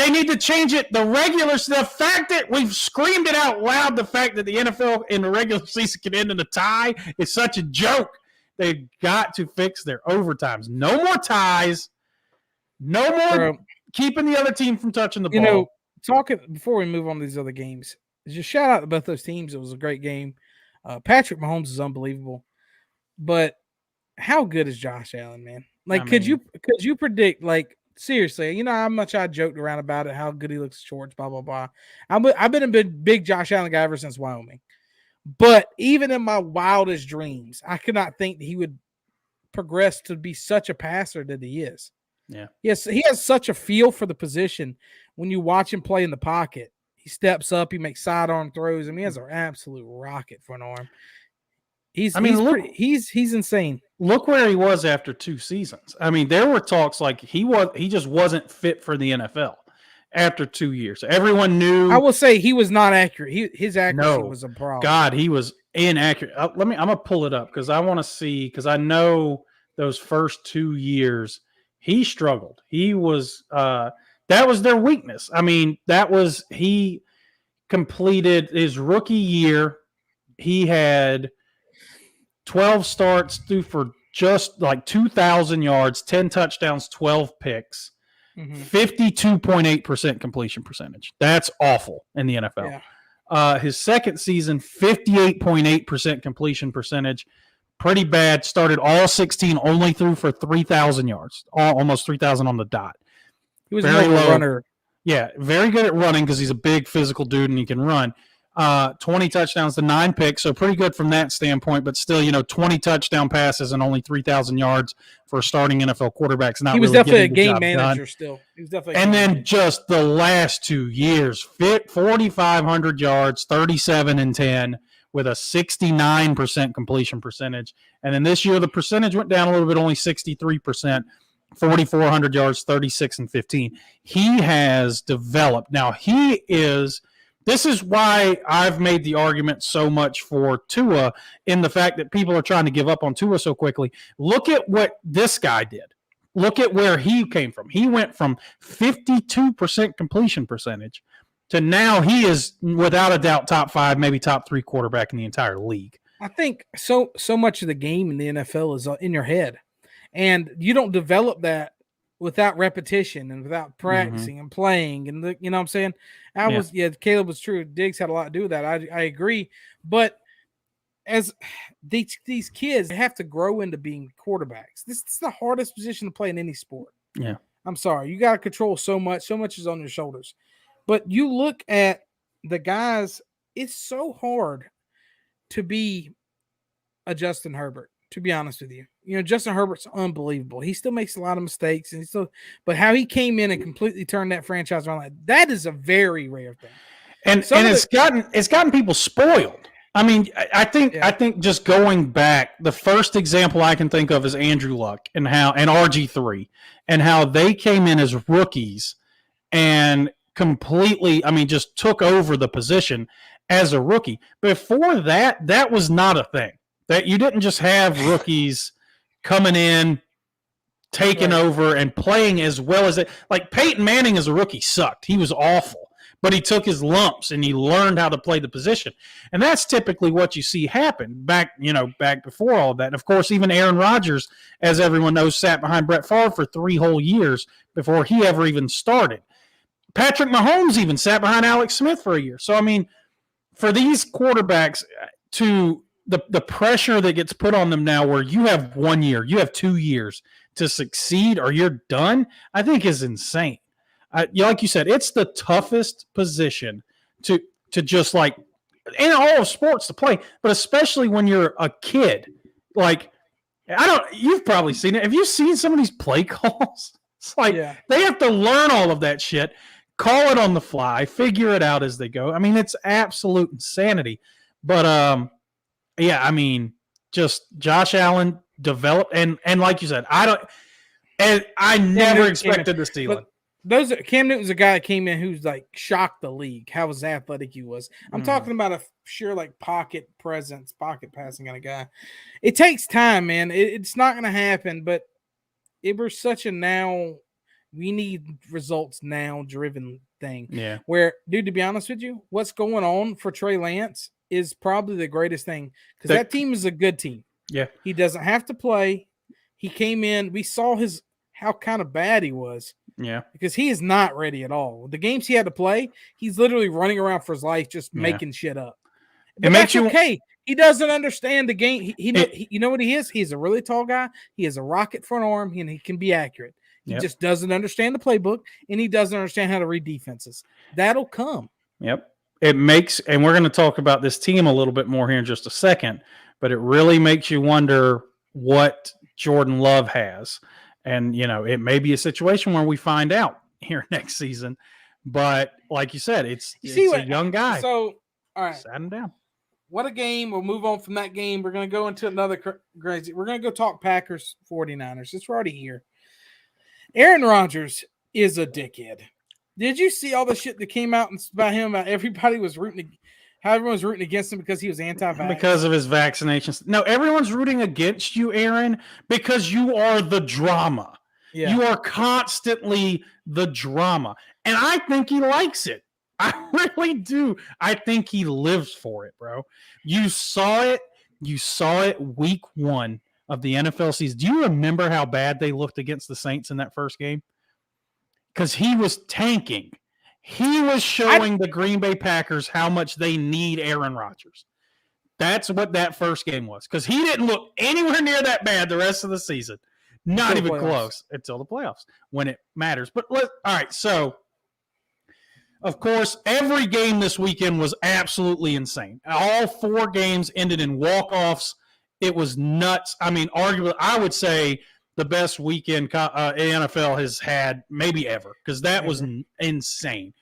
need to change it. The fact that we've screamed it out loud, the fact that the NFL in the regular season can end in a tie is such a joke. They've got to fix their overtimes. No more ties. No more keeping the other team from touching the ball. Talking before we move on to these other games, just shout out to both those teams. It was a great game. Patrick Mahomes is unbelievable, but how good is Josh Allen, man? Like, could you predict? Like, seriously, how much I joked around about it, how good he looks shorts, blah blah blah. I've been a big Josh Allen guy ever since Wyoming, but even in my wildest dreams, I could not think that he would progress to be such a passer that he is. Yeah. Yes, he has such a feel for the position. When you watch him play in the pocket, he steps up, he makes sidearm throws. I mean, he has an absolute rocket for an arm. He's insane. Look where he was after 2 seasons. I mean, there were talks like he just wasn't fit for the NFL after 2 years. Everyone knew. I will say he was not accurate. His accuracy was a problem. God, he was inaccurate. I'm gonna pull it up because I want to see, because I know those first 2 years he struggled. He was that was their weakness. I mean, he completed his rookie year. He had 12 starts, threw for just like 2,000 yards, 10 touchdowns, 12 picks, 52.8% completion percentage. That's awful in the NFL. Yeah. His second season, 58.8% completion percentage. Pretty bad. Started all 16, only threw for 3,000 yards, almost 3,000 on the dot. He was very low runner. Yeah, very good at running because he's a big physical dude and he can run. 20 touchdowns to 9 picks, so pretty good from that standpoint, but still, 20 touchdown passes and only 3,000 yards for a starting NFL quarterback. He was definitely a game manager still. He was definitely. And then just the last 2 years, 4,500 yards, 37 and 10 with a 69% completion percentage. And then this year, the percentage went down a little bit, only 63%. 4,400 yards, 36 and 15. He has developed. Now, this is why I've made the argument so much for Tua in the fact that people are trying to give up on Tua so quickly. Look at what this guy did. Look at where he came from. He went from 52% completion percentage to now he is, without a doubt, top 5, maybe top 3 quarterback in the entire league. I think so much of the game in the NFL is in your head. And you don't develop that without repetition and without practicing and playing. And you know what I'm saying? Caleb was true. Diggs had a lot to do with that. I agree. But as these kids, they have to grow into being quarterbacks. This is the hardest position to play in any sport. Yeah. I'm sorry. You got to control so much. So much is on your shoulders. But you look at the guys, it's so hard to be a Justin Herbert. to be honest with you. You know, Justin Herbert's unbelievable. He still makes a lot of mistakes, and but how he came in and completely turned that franchise around, that is a very rare thing. And it's gotten people spoiled. I mean, I think just going back, the first example I can think of is Andrew Luck and RG3 and how they came in as rookies and completely, I mean, just took over the position as a rookie. Before that, that was not a thing. That you didn't just have rookies coming in, taking over, and playing as well as it. Like Peyton Manning as a rookie sucked. He was awful. But he took his lumps and he learned how to play the position. And that's typically what you see happen back before all of that. And of course, even Aaron Rodgers, as everyone knows, sat behind Brett Favre for 3 whole years before he ever even started. Patrick Mahomes even sat behind Alex Smith for a year. So, I mean, for these quarterbacks, to the pressure that gets put on them now where you have 1 year, you have 2 years to succeed or you're done, I think is insane. Like you said, it's the toughest position to just like in all of sports to play, but especially when you're a kid. Like, you've probably seen it. Have you seen some of these play calls? It's like they have to learn all of that shit, call it on the fly, figure it out as they go. I mean, it's absolute insanity. But I mean, just Josh Allen developed, and like you said, I never expected the ceiling. Cam Newton's a guy that came in who's like shocked the league, how athletic he was. I'm talking about a sure like pocket presence, pocket passing kind of guy. It takes time, man. It's not going to happen, but we're such a now we need results now driven thing. Yeah. Where, dude, to be honest with you, what's going on for Trey Lance is probably the greatest thing because that team is a good team. Yeah. He doesn't have to play. He came in. We saw how kind of bad he was. Yeah. Because he is not ready at all. The games he had to play, he's literally running around for his life, just making shit up. But that's okay. He doesn't understand the game. You know what he is? He's a really tall guy. He has a rocket front arm, and he can be accurate. He just doesn't understand the playbook, and he doesn't understand how to read defenses. That'll come. Yep. And we're going to talk about this team a little bit more here in just a second, but it really makes you wonder what Jordan Love has. And, it may be a situation where we find out here next season. But like you said, it's a young guy. So, all right. Sat him down. What a game. We'll move on from that game. We're going to go into another crazy. We're going to go talk Packers 49ers. It's already here. Aaron Rodgers is a dickhead. Did you see all the shit that came out about him? Everybody was how everyone's rooting against him because he was anti-vax. Because of his vaccinations. No, everyone's rooting against you, Aaron, because you are the drama. Yeah. You are constantly the drama. And I think he likes it. I really do. I think he lives for it, bro. You saw it. Week 1 of the NFL season. Do you remember how bad they looked against the Saints in that first game? Because he was tanking. He was showing the Green Bay Packers how much they need Aaron Rodgers. That's what that first game was. Because he didn't look anywhere near that bad the rest of the season. Not even close until the playoffs when it matters. But all right, so of course, every game this weekend was absolutely insane. All 4 games ended in walk-offs. It was nuts. I mean, arguably, I would say the best weekend NFL has had maybe ever because that was insane.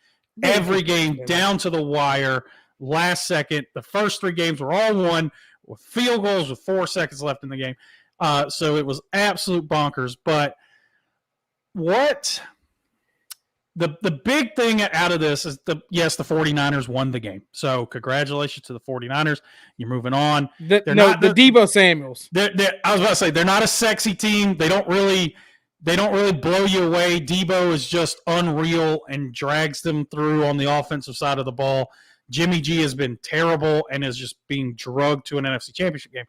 Every game down to the wire, last second. The first 3 games were all won with field goals with 4 seconds left in the game. So it was absolute bonkers. But what the big thing out of this is the 49ers won the game. So congratulations to the 49ers. You're moving on. The Deebo Samuels. I was about to say they're not a sexy team. They don't really blow you away. Deebo is just unreal and drags them through on the offensive side of the ball. Jimmy G has been terrible and is just being drugged to an NFC Championship game.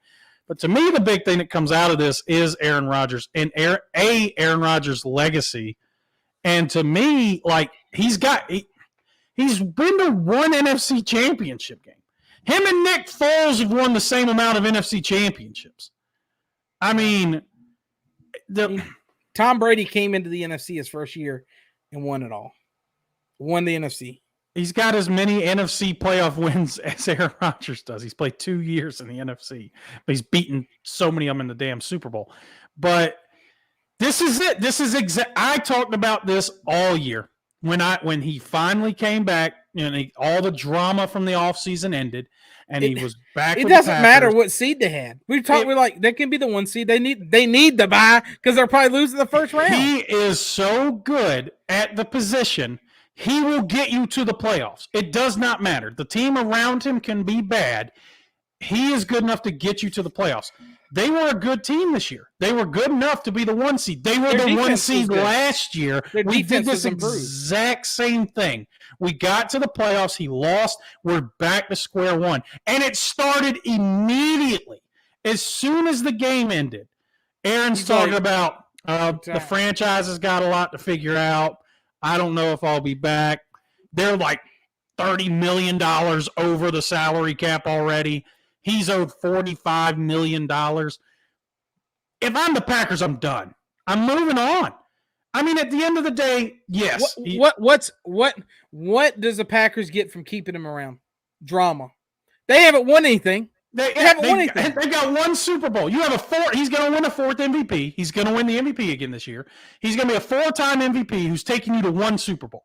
But to me, the big thing that comes out of this is Aaron Rodgers and Aaron Rodgers' legacy. And to me, like he's been to 1 NFC Championship game. Him and Nick Foles have won the same amount of NFC Championships. I mean, Tom Brady came into the NFC his first year and won it all. Won the NFC. He's got as many NFC playoff wins as Aaron Rodgers does. He's played 2 years in the NFC, but he's beaten so many of them in the damn Super Bowl. But this is it. This is I talked about this all year when he finally came back and all the drama from the offseason ended and he was back. It doesn't matter what seed they had. We're like they can be the 1 seed. They need to buy because they're probably losing the first round. He is so good at the position. He will get you to the playoffs. It does not matter. The team around him can be bad. He is good enough to get you to the playoffs. They were a good team this year. They were good enough to be the 1 seed. They were the 1 seed last year. We did this exact same thing. We got to the playoffs. He lost. We're back to square one. And it started immediately. As soon as the game ended, Aaron's talking about the franchise has got a lot to figure out. I don't know if I'll be back. They're like $30 million over the salary cap already. He's owed $45 million. If I'm the Packers, I'm done. I'm moving on. I mean, at the end of the day, yes. What does the Packers get from keeping him around? Drama. They haven't won anything. They haven't won anything. They got 1 Super Bowl. You have a 4. He's going to win a 4th MVP. He's going to win the MVP again this year. He's going to be a 4-time MVP who's taking you to 1 Super Bowl.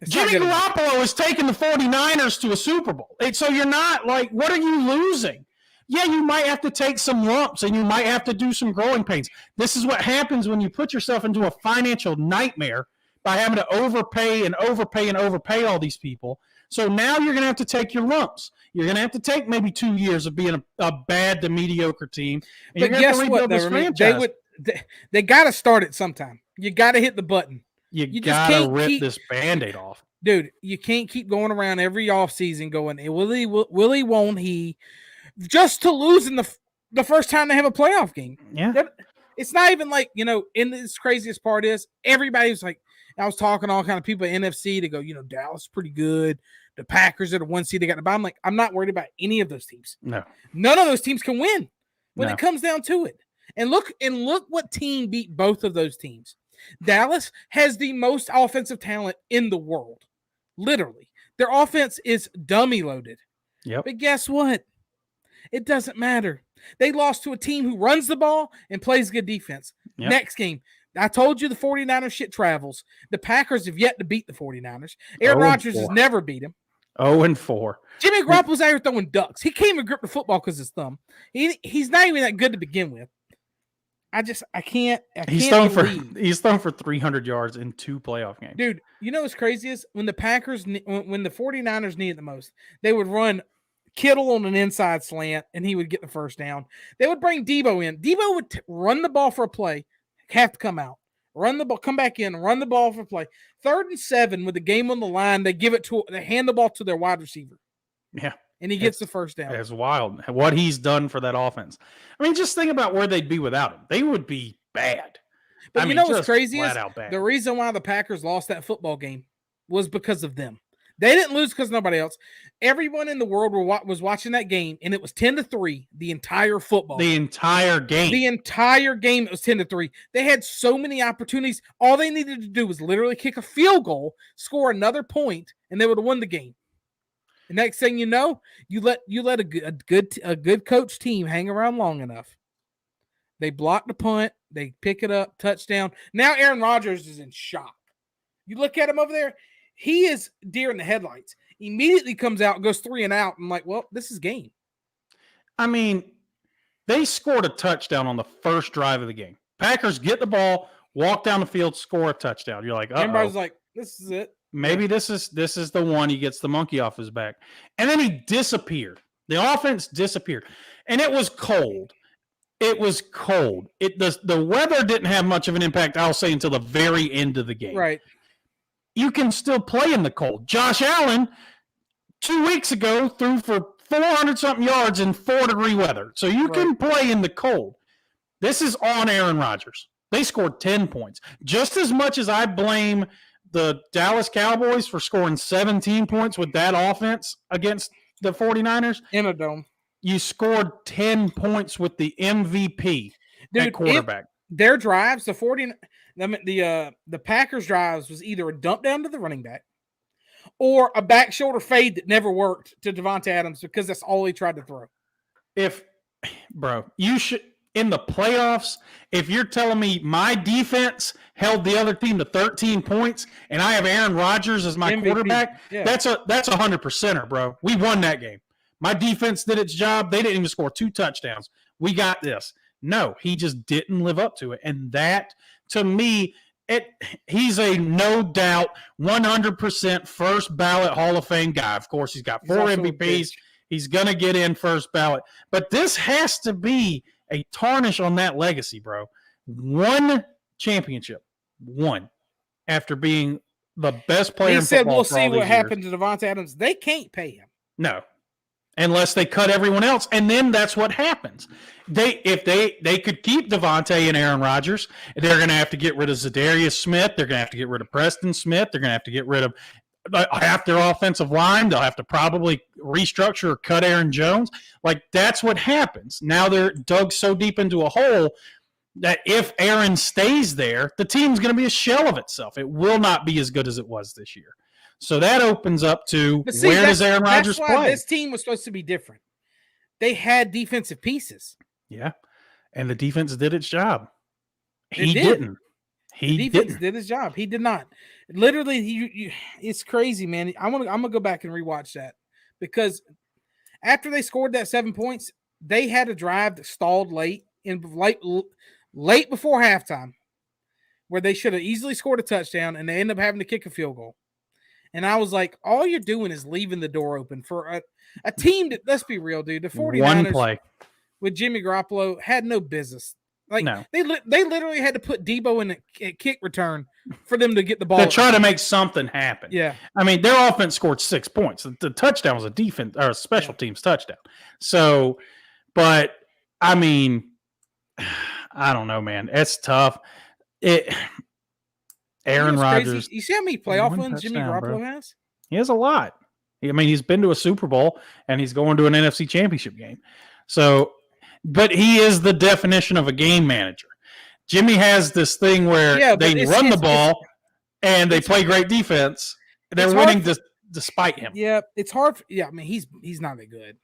Jimmy Garoppolo is taking the 49ers to a Super Bowl. So you're not like, what are you losing? Yeah, you might have to take some lumps and you might have to do some growing pains. This is what happens when you put yourself into a financial nightmare by having to overpay and overpay and overpay all these people. So now you're going to have to take your lumps. You're going to have to take maybe 2 years of being a bad to mediocre team. And but guess what? They got to start it sometime. You got to hit the button. You got to rip this Band-Aid off. Dude, you can't keep going around every offseason going, will he, won't he, just to lose in the first time they have a playoff game. Yeah. It's not even like, and this craziest part is everybody's like, I was talking to all kind of people at NFC to go, Dallas is pretty good. The Packers are the 1 seed they got to buy. I'm like, I'm not worried about any of those teams. No. None of those teams can win when it comes down to it. And look what team beat both of those teams. Dallas has the most offensive talent in the world. Literally. Their offense is dummy loaded. Yep. But guess what? It doesn't matter. They lost to a team who runs the ball and plays good defense. Yep. Next game. I told you the 49ers shit travels. The Packers have yet to beat the 49ers. Aaron Rodgers has never beat him. 0-4. Jimmy Garoppolo's out here throwing ducks. He can't even grip the football because his thumb. He's not even that good to begin with. I can't. He's thrown for 300 yards in 2 playoff games. Dude, you know what's crazy is when the 49ers need it the most, they would run Kittle on an inside slant and he would get the first down. They would bring Debo in. Debo would run the ball for a play, have to come out, run the ball, come back in, run the ball for a play. 3rd and 7 with the game on the line, they hand the ball to their wide receiver. Yeah. And he gets the first down. It's wild what he's done for that offense. I mean, just think about where they'd be without him. They would be bad. But you know what's crazy is the reason why the Packers lost that football game was because of them. They didn't lose because nobody else. Everyone in the world was watching that game, and it was 10-3 the entire football. The entire game. The entire game, it was 10-3. They had so many opportunities. All they needed to do was literally kick a field goal, score another point, and they would have won the game. The next thing you know, you let a good coach team hang around long enough. They block the punt, they pick it up, touchdown. Now Aaron Rodgers is in shock. You look at him over there, he is deer in the headlights. Immediately comes out, goes 3 and out. I'm like, well, this is game. I mean, they scored a touchdown on the first drive of the game. Packers get the ball, walk down the field, score a touchdown. You're like, everybody's like, this is it. Maybe this is the one he gets the monkey off his back. And then he disappeared. The offense disappeared. And it was cold. It was cold. The weather didn't have much of an impact, I'll say, until the very end of the game. Right. You can still play in the cold. Josh Allen, 2 weeks ago, threw for 400-something yards in 4-degree weather. So you can play in the cold. This is on Aaron Rodgers. They scored 10 points. Just as much as I blame the Dallas Cowboys for scoring 17 points with that offense against the 49ers. In a dome. You scored 10 points with the MVP at quarterback. Their drives, the Packers drives was either a dump down to the running back or a back shoulder fade that never worked to Davante Adams because that's all he tried to throw. Bro, you should in the playoffs. If you're telling me my defense held the other team to 13 points and I have Aaron Rodgers as my MVP. quarterback, Yeah. that's a 100%er, bro. We won that game. My defense did its job. They didn't even score 2 touchdowns. We got this. No, he just didn't live up to it. And that, to me, he's a no doubt 100% first ballot Hall of Fame guy. Of course, he's got 4 MVPs. He's going to get in first ballot. But this has to be a tarnish on that legacy, bro. 1 championship. 1. After being the best player in football. He said, we'll see what happened years. to Davante Adams. They can't pay him. No. Unless they cut everyone else. And then that's what happens. If they could keep Davante and Aaron Rodgers, they're going to have to get rid of Zadarius Smith. They're going to have to get rid of Preston Smith. They're going to have to get rid of half their offensive line. They'll have to probably restructure or cut Aaron Jones. Like, that's what happens. Now they're dug so deep into a hole that if Aaron stays there, the team's going to be a shell of itself. It will not be as good as it was this year. So that opens up to where does Aaron Rodgers play? This team was supposed to be different. They had defensive pieces. Yeah, and the defense did its job. He didn't. The defense did his job. He did not. Literally, it's crazy, man. I'm gonna go back and rewatch that because after they scored that 7 points, they had a drive that stalled late before halftime, where they should have easily scored a touchdown, and they end up having to kick a field goal. And I was like, all you're doing is leaving the door open for a team that, let's be real, dude. The 49ers 1 play with Jimmy Garoppolo had no business. Like, no. They literally had to put Debo in a kick return for them to get the ball. To try to make something happen. Yeah. I mean, their offense scored 6 points. The touchdown was a defense or a special teams touchdown. So, but I mean, I don't know, man. It's tough. Aaron Rodgers. You see how many playoff wins Jimmy Garoppolo has? He has a lot. I mean, he's been to a Super Bowl and he's going to an NFC Championship game. So, but he is the definition of a game manager. Jimmy has this thing where they run the ball and they play great defense. They're winning despite him. Yeah, it's hard. I mean, he's not that good.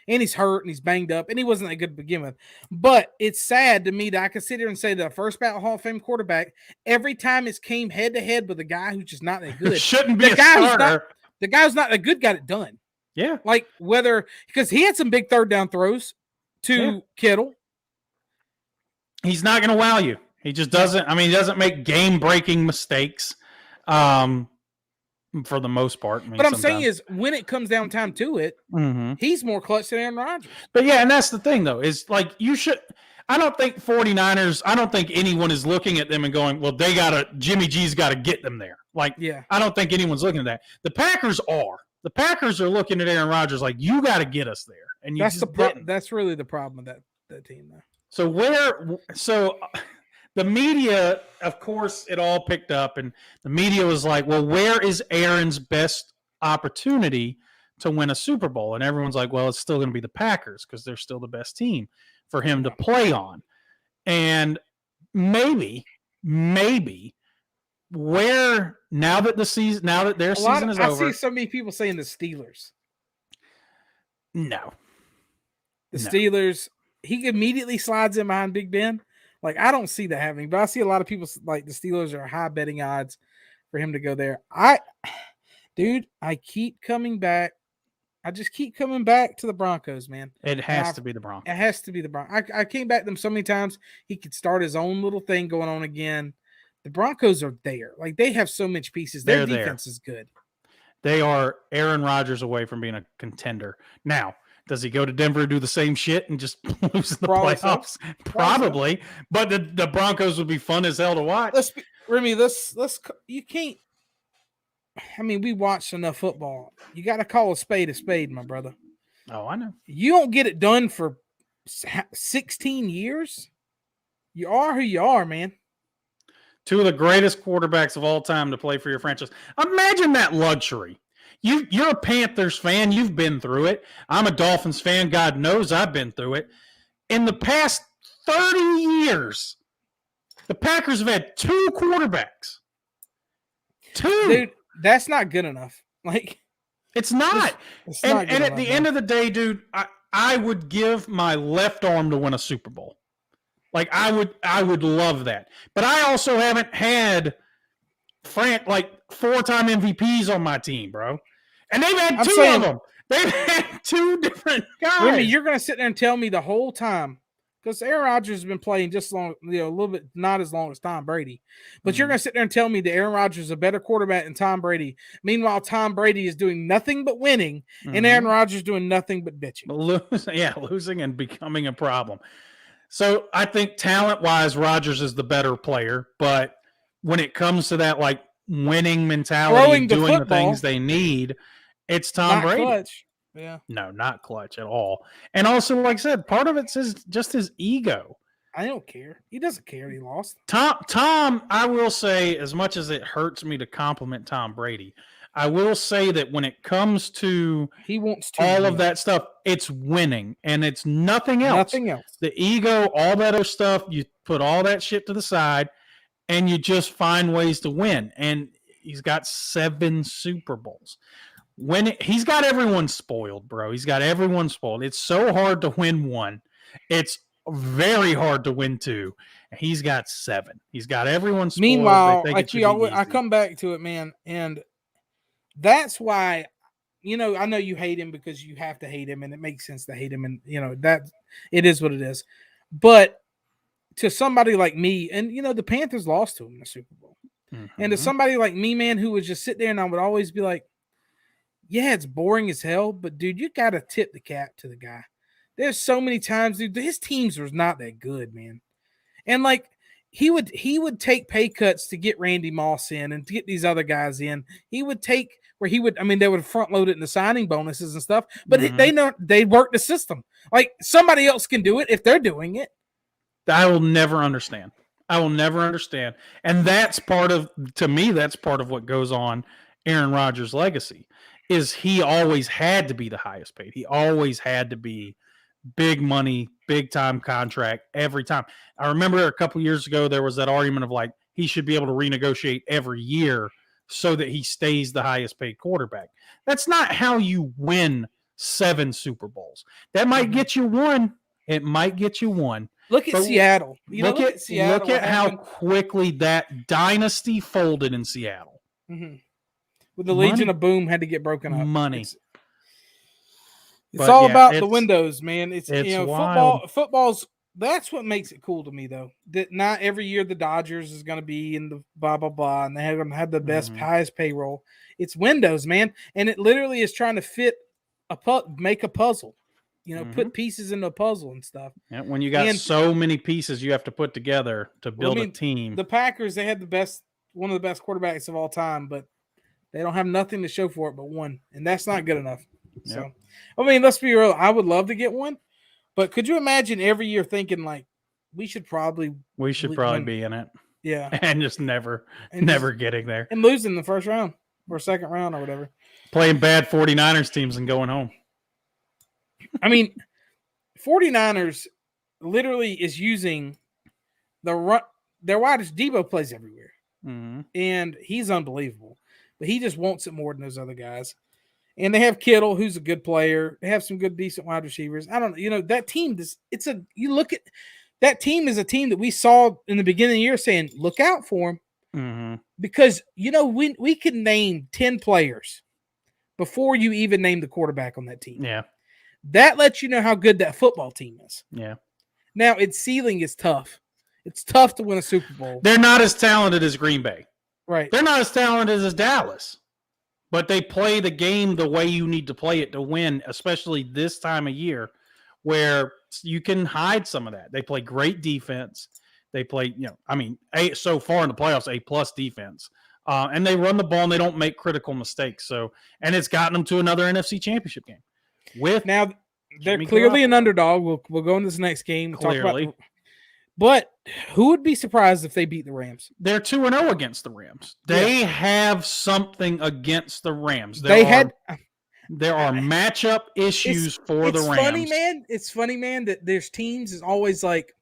And he's hurt and he's banged up and he wasn't that good to begin with. But it's sad to me that I can sit here and say that a first ballot Hall of Fame quarterback, every time it's came head to head with a guy who's just not that good, shouldn't be a starter. The guy who's not that good got it done. Yeah. Like because he had some big third down throws to Kittle. He's not going to wow you. He just doesn't. I mean, he doesn't make game breaking mistakes. For the most part. What I'm saying is, when it comes down time to it, he's more clutch than Aaron Rodgers. But yeah, and that's the thing, though, is like I don't think 49ers, I don't think anyone is looking at them and going, well, Jimmy G's got to get them there. Like, I don't think anyone's looking at that. The Packers are. The Packers are looking at Aaron Rodgers like, you got to get us there. And you that's really the problem with that team, though. So the media, of course, it all picked up, and the media was like, well, where is Aaron's best opportunity to win a Super Bowl? And everyone's like, well, it's still going to be the Packers because they're still the best team for him to play on. And maybe where now that their season is over. I see so many people saying the Steelers. No. Steelers, he immediately slides in behind Big Ben. Like, I don't see that happening, but I see a lot of people like the Steelers are high betting odds for him to go there. I keep coming back. I just keep coming back to the Broncos, man. It has to be the Broncos. It has to be the Broncos. I came back to them so many times. He could start his own little thing going on again. The Broncos are there. Like, they have so much pieces. Their defense is good. They are Aaron Rodgers away from being a contender. Now, does he go to Denver and do the same shit and just lose in the playoffs? Probably. But the Broncos would be fun as hell to watch. Remy, you can't. I mean, we watched enough football. You got to call a spade, my brother. Oh, I know. You don't get it done for 16 years. You are who you are, man. 2 of the greatest quarterbacks of all time to play for your franchise. Imagine that luxury. You're a Panthers fan. You've been through it. I'm a Dolphins fan. God knows I've been through it. In the past 30 years, the Packers have had 2 quarterbacks. 2. Dude, that's not good enough. Like, It's not. it's And not good and at enough, the man. end of the day, dude, I would give my left arm to win a Super Bowl. Like I would love that. But I also haven't had like 4-time MVPs on my team, bro. And they've had I'm two saying, of them. They've had two different guys. Remy, you're going to sit there and tell me the whole time, because Aaron Rodgers has been playing just long, a little bit, not as long as Tom Brady. But you're going to sit there and tell me that Aaron Rodgers is a better quarterback than Tom Brady. Meanwhile, Tom Brady is doing nothing but winning, and Aaron Rodgers doing nothing but bitching. Losing and becoming a problem. So I think talent-wise, Rodgers is the better player. But when it comes to that, like, winning mentality and doing the things they need, it's Tom Brady. Clutch. Yeah. No, not clutch at all. And also, like I said, part of it's just his ego. I don't care. He doesn't care he lost. Tom, I will say, as much as it hurts me to compliment Tom Brady, I will say that when it comes to he wants to all of that stuff, it's winning and it's nothing else. Nothing else. The ego, all that other stuff, you put all that shit to the side and you just find ways to win. And he's got 7 Super Bowls. He's got everyone spoiled, bro. He's got everyone spoiled. It's so hard to win one. It's very hard to win 2. He's got 7. He's got everyone spoiled. Meanwhile, I come back to it, man, and that's why, I know you hate him because you have to hate him, and it makes sense to hate him, and that it is what it is. But to somebody like me, and the Panthers lost to him in the Super Bowl, and to somebody like me, man, who would just sit there and I would always be like, yeah, it's boring as hell, but dude, you got to tip the cap to the guy. There's so many times, dude, his teams was not that good, man. And like he would take pay cuts to get Randy Moss in and to get these other guys in. He would take they would front load it in the signing bonuses and stuff, but they work the system. Like somebody else can do it if they're doing it. I will never understand. And that's to me, that's part of what goes on Aaron Rodgers' legacy. Is he always had to be the highest paid. He always had to be big money, big time contract every time. I remember a couple years ago, there was that argument of like, he should be able to renegotiate every year so that he stays the highest paid quarterback. That's not how you win 7 Super Bowls. That might get you one. It might get you one. Look at Seattle. Look at how quickly that dynasty folded in Seattle. Mm-hmm. With the Legion of Boom had to get broken up. Money. It's all about the windows, man. It's wild. Football's that's what makes it cool to me, though. That not every year the Dodgers is going to be in the blah blah blah, and they're going to have the best highest payroll. It's windows, man, and it literally is trying to make a puzzle. Put pieces into a puzzle and stuff. Yeah, when you got so many pieces you have to put together to build a team. The Packers, they had one of the best quarterbacks of all time, but they don't have nothing to show for it but one, and that's not good enough. Yep. So, I mean, let's be real. I would love to get one, but could you imagine every year thinking like we should probably be in it? Yeah, and just never getting there and losing the first round or second round or whatever, playing bad 49ers teams and going home. I mean, 49ers literally is using the run. Their widest Debo plays everywhere, and he's unbelievable. But he just wants it more than those other guys. And they have Kittle, who's a good player. They have some good, decent wide receivers. I don't know. That team, you look at that team is a team that we saw in the beginning of the year saying, look out for them. Because, we can name 10 players before you even name the quarterback on that team. Yeah. That lets you know how good that football team is. Yeah. Now, its ceiling is tough. It's tough to win a Super Bowl. They're not as talented as Green Bay. Right. They're not as talented as Dallas, but they play the game the way you need to play it to win, especially this time of year where you can hide some of that. They play great defense. They play, so far in the playoffs, A+ defense. And they run the ball and they don't make critical mistakes. And it's gotten them to another NFC Championship game. Now, they're clearly an underdog. We'll go into this next game. Clearly. But who would be surprised if they beat the Rams? They're 2-0 against the Rams. They have something against the Rams. There are matchup issues for the Rams. It's funny, man, that there's teams is always like,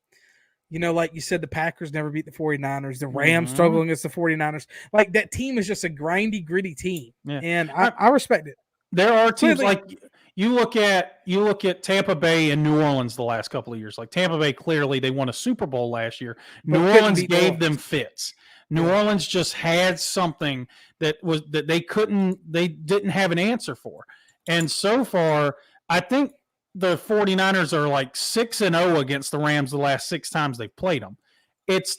Like you said, the Packers never beat the 49ers. The Rams Mhm. struggle against the 49ers. Like, that team is just a grindy, gritty team. Yeah. And I respect it. There are teams Clearly- like you look at Tampa Bay and New Orleans the last couple of years. Like Tampa Bay, clearly they won a Super Bowl last year. But New couldn't Orleans beat New gave Orleans. them fits. New Yeah. Orleans just had something that they didn't have an answer for. And so far, I think the 49ers are like 6-0 against the Rams the last 6 times they've played them.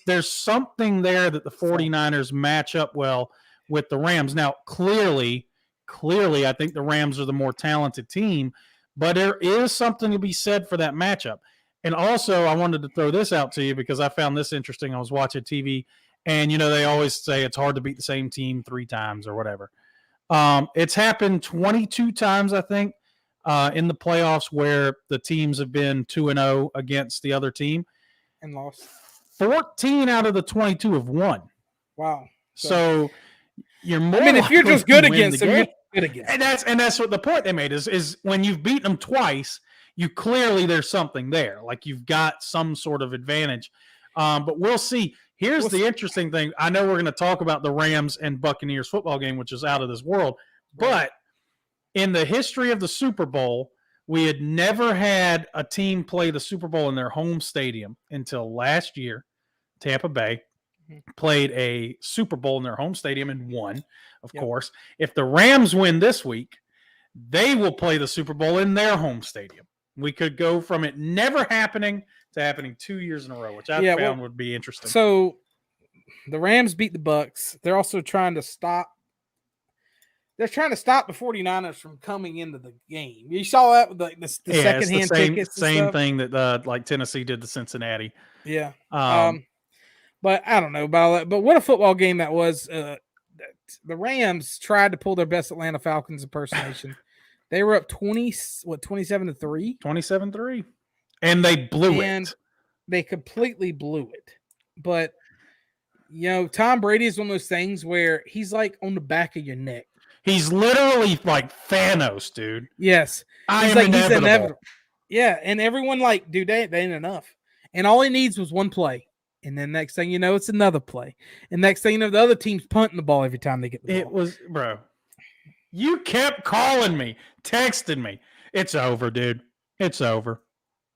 There's something there that the 49ers match up well with the Rams. Now, clearly, I think the Rams are the more talented team, but there is something to be said for that matchup. And also, I wanted to throw this out to you because I found this interesting. I was watching TV, and they always say it's hard to beat the same team 3 times or whatever. It's happened 22 times, I think, in the playoffs where the teams have been 2-0 against the other team. And lost. 14 out of the 22 have won. Wow. So you're more. if you're just good against them, you're good against them. And that's what the point they made is when you've beaten them twice, you clearly there's something there. Like you've got some sort of advantage. But we'll see. Here's the interesting thing. I know we're going to talk about the Rams and Buccaneers football game, which is out of this world. But in the history of the Super Bowl, we had never had a team play the Super Bowl in their home stadium until last year. Tampa Bay played a Super Bowl in their home stadium and won, of course. If the Rams win this week, they will play the Super Bowl in their home stadium. We could go from it never happening to happening 2 years in a row, which I found would be interesting. So the Rams beat the Bucs. They're also trying to stop. They're trying to stop the 49ers from coming into the game. You saw that with the secondhand tickets. Same thing that like Tennessee did to Cincinnati. Yeah. But I don't know about that. But what a football game that was. The Rams tried to pull their best Atlanta Falcons impersonation. They were up 27-3? 27-3. And they blew it. They completely blew it. But, Tom Brady is one of those things where he's like on the back of your neck. He's literally like Thanos, dude. Yes. He's inevitable. Yeah, and everyone dude, they ain't enough. And all he needs was one play. And then next thing you know, it's another play. And next thing you know, the other team's punting the ball every time they get the ball. It was, bro. You kept calling me, texting me. It's over, dude. It's over.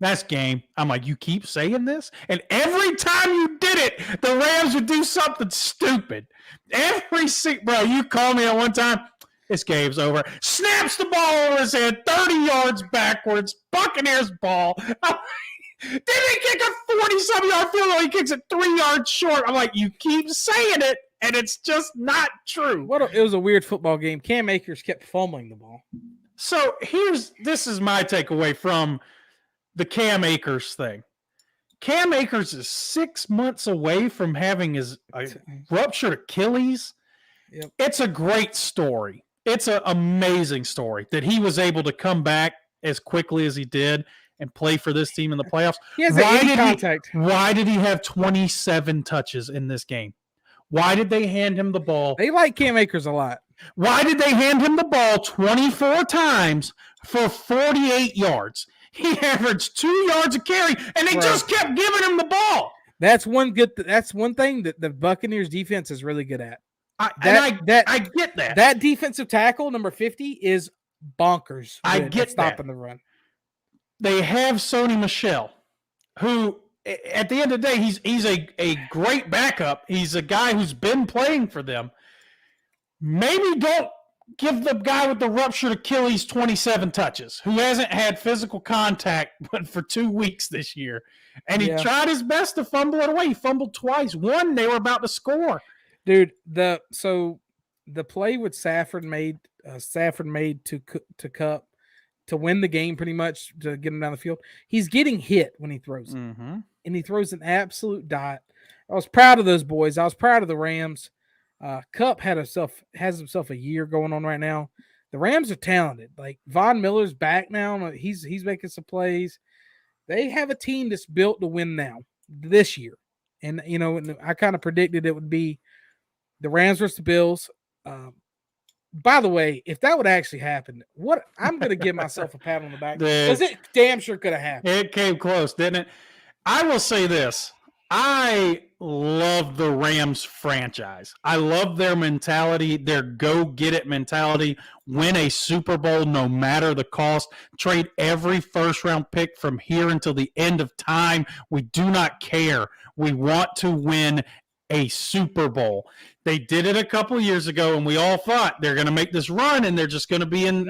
That's game. I'm like, you keep saying this? And every time you did it, the Rams would do something stupid. Bro, you called me at one time. This game's over. Snaps the ball over his head, 30 yards backwards. Buccaneers ball. Then he kick a 40-some yard field goal. He kicks it 3 yards short. I'm like, you keep saying it, and it's just not true. It was a weird football game. Cam Akers kept fumbling the ball. So this is my takeaway from the Cam Akers thing. Cam Akers is 6 months away from having his ruptured Achilles. Yep. It's a great story. It's an amazing story that he was able to come back as quickly as he did and play for this team in the playoffs. He has contact. Why did he have 27 touches in this game? Why did they hand him the ball? They like Cam Akers a lot. Why did they hand him the ball 24 times for 48 yards? He averaged 2 yards a carry, and they just kept giving him the ball. That's one thing that the Buccaneers defense is really good at. I get that. That defensive tackle, number 50, is bonkers. I get stopping the run. They have Sony Michel, who at the end of the day, he's a great backup. He's a guy who's been playing for them. Maybe don't give the guy with the ruptured Achilles 27 touches, who hasn't had physical contact but for 2 weeks this year. And he tried his best to fumble it away. He fumbled twice. One, they were about to score. Dude, the play with Stafford made to Kupp to win the game pretty much, to get him down the field. He's getting hit when he throws it. Mm-hmm. And he throws an absolute dot. I was proud of those boys. I was proud of the Rams. Kupp has himself a year going on right now. The Rams are talented. Like, Von Miller's back now. He's making some plays. They have a team that's built to win now this year. And, I kind of predicted it would be the Rams versus the Bills. By the way, if that would actually happen, I'm going to give myself a pat on the back because it damn sure could have happened. It came close, didn't it? I will say this. I love the Rams franchise. I love their mentality, their go get it mentality. Win a Super Bowl no matter the cost. Trade every first round pick from here until the end of time. We do not care. We want to win a Super Bowl. They did it a couple years ago, and we all thought they're going to make this run, and they're just going to be in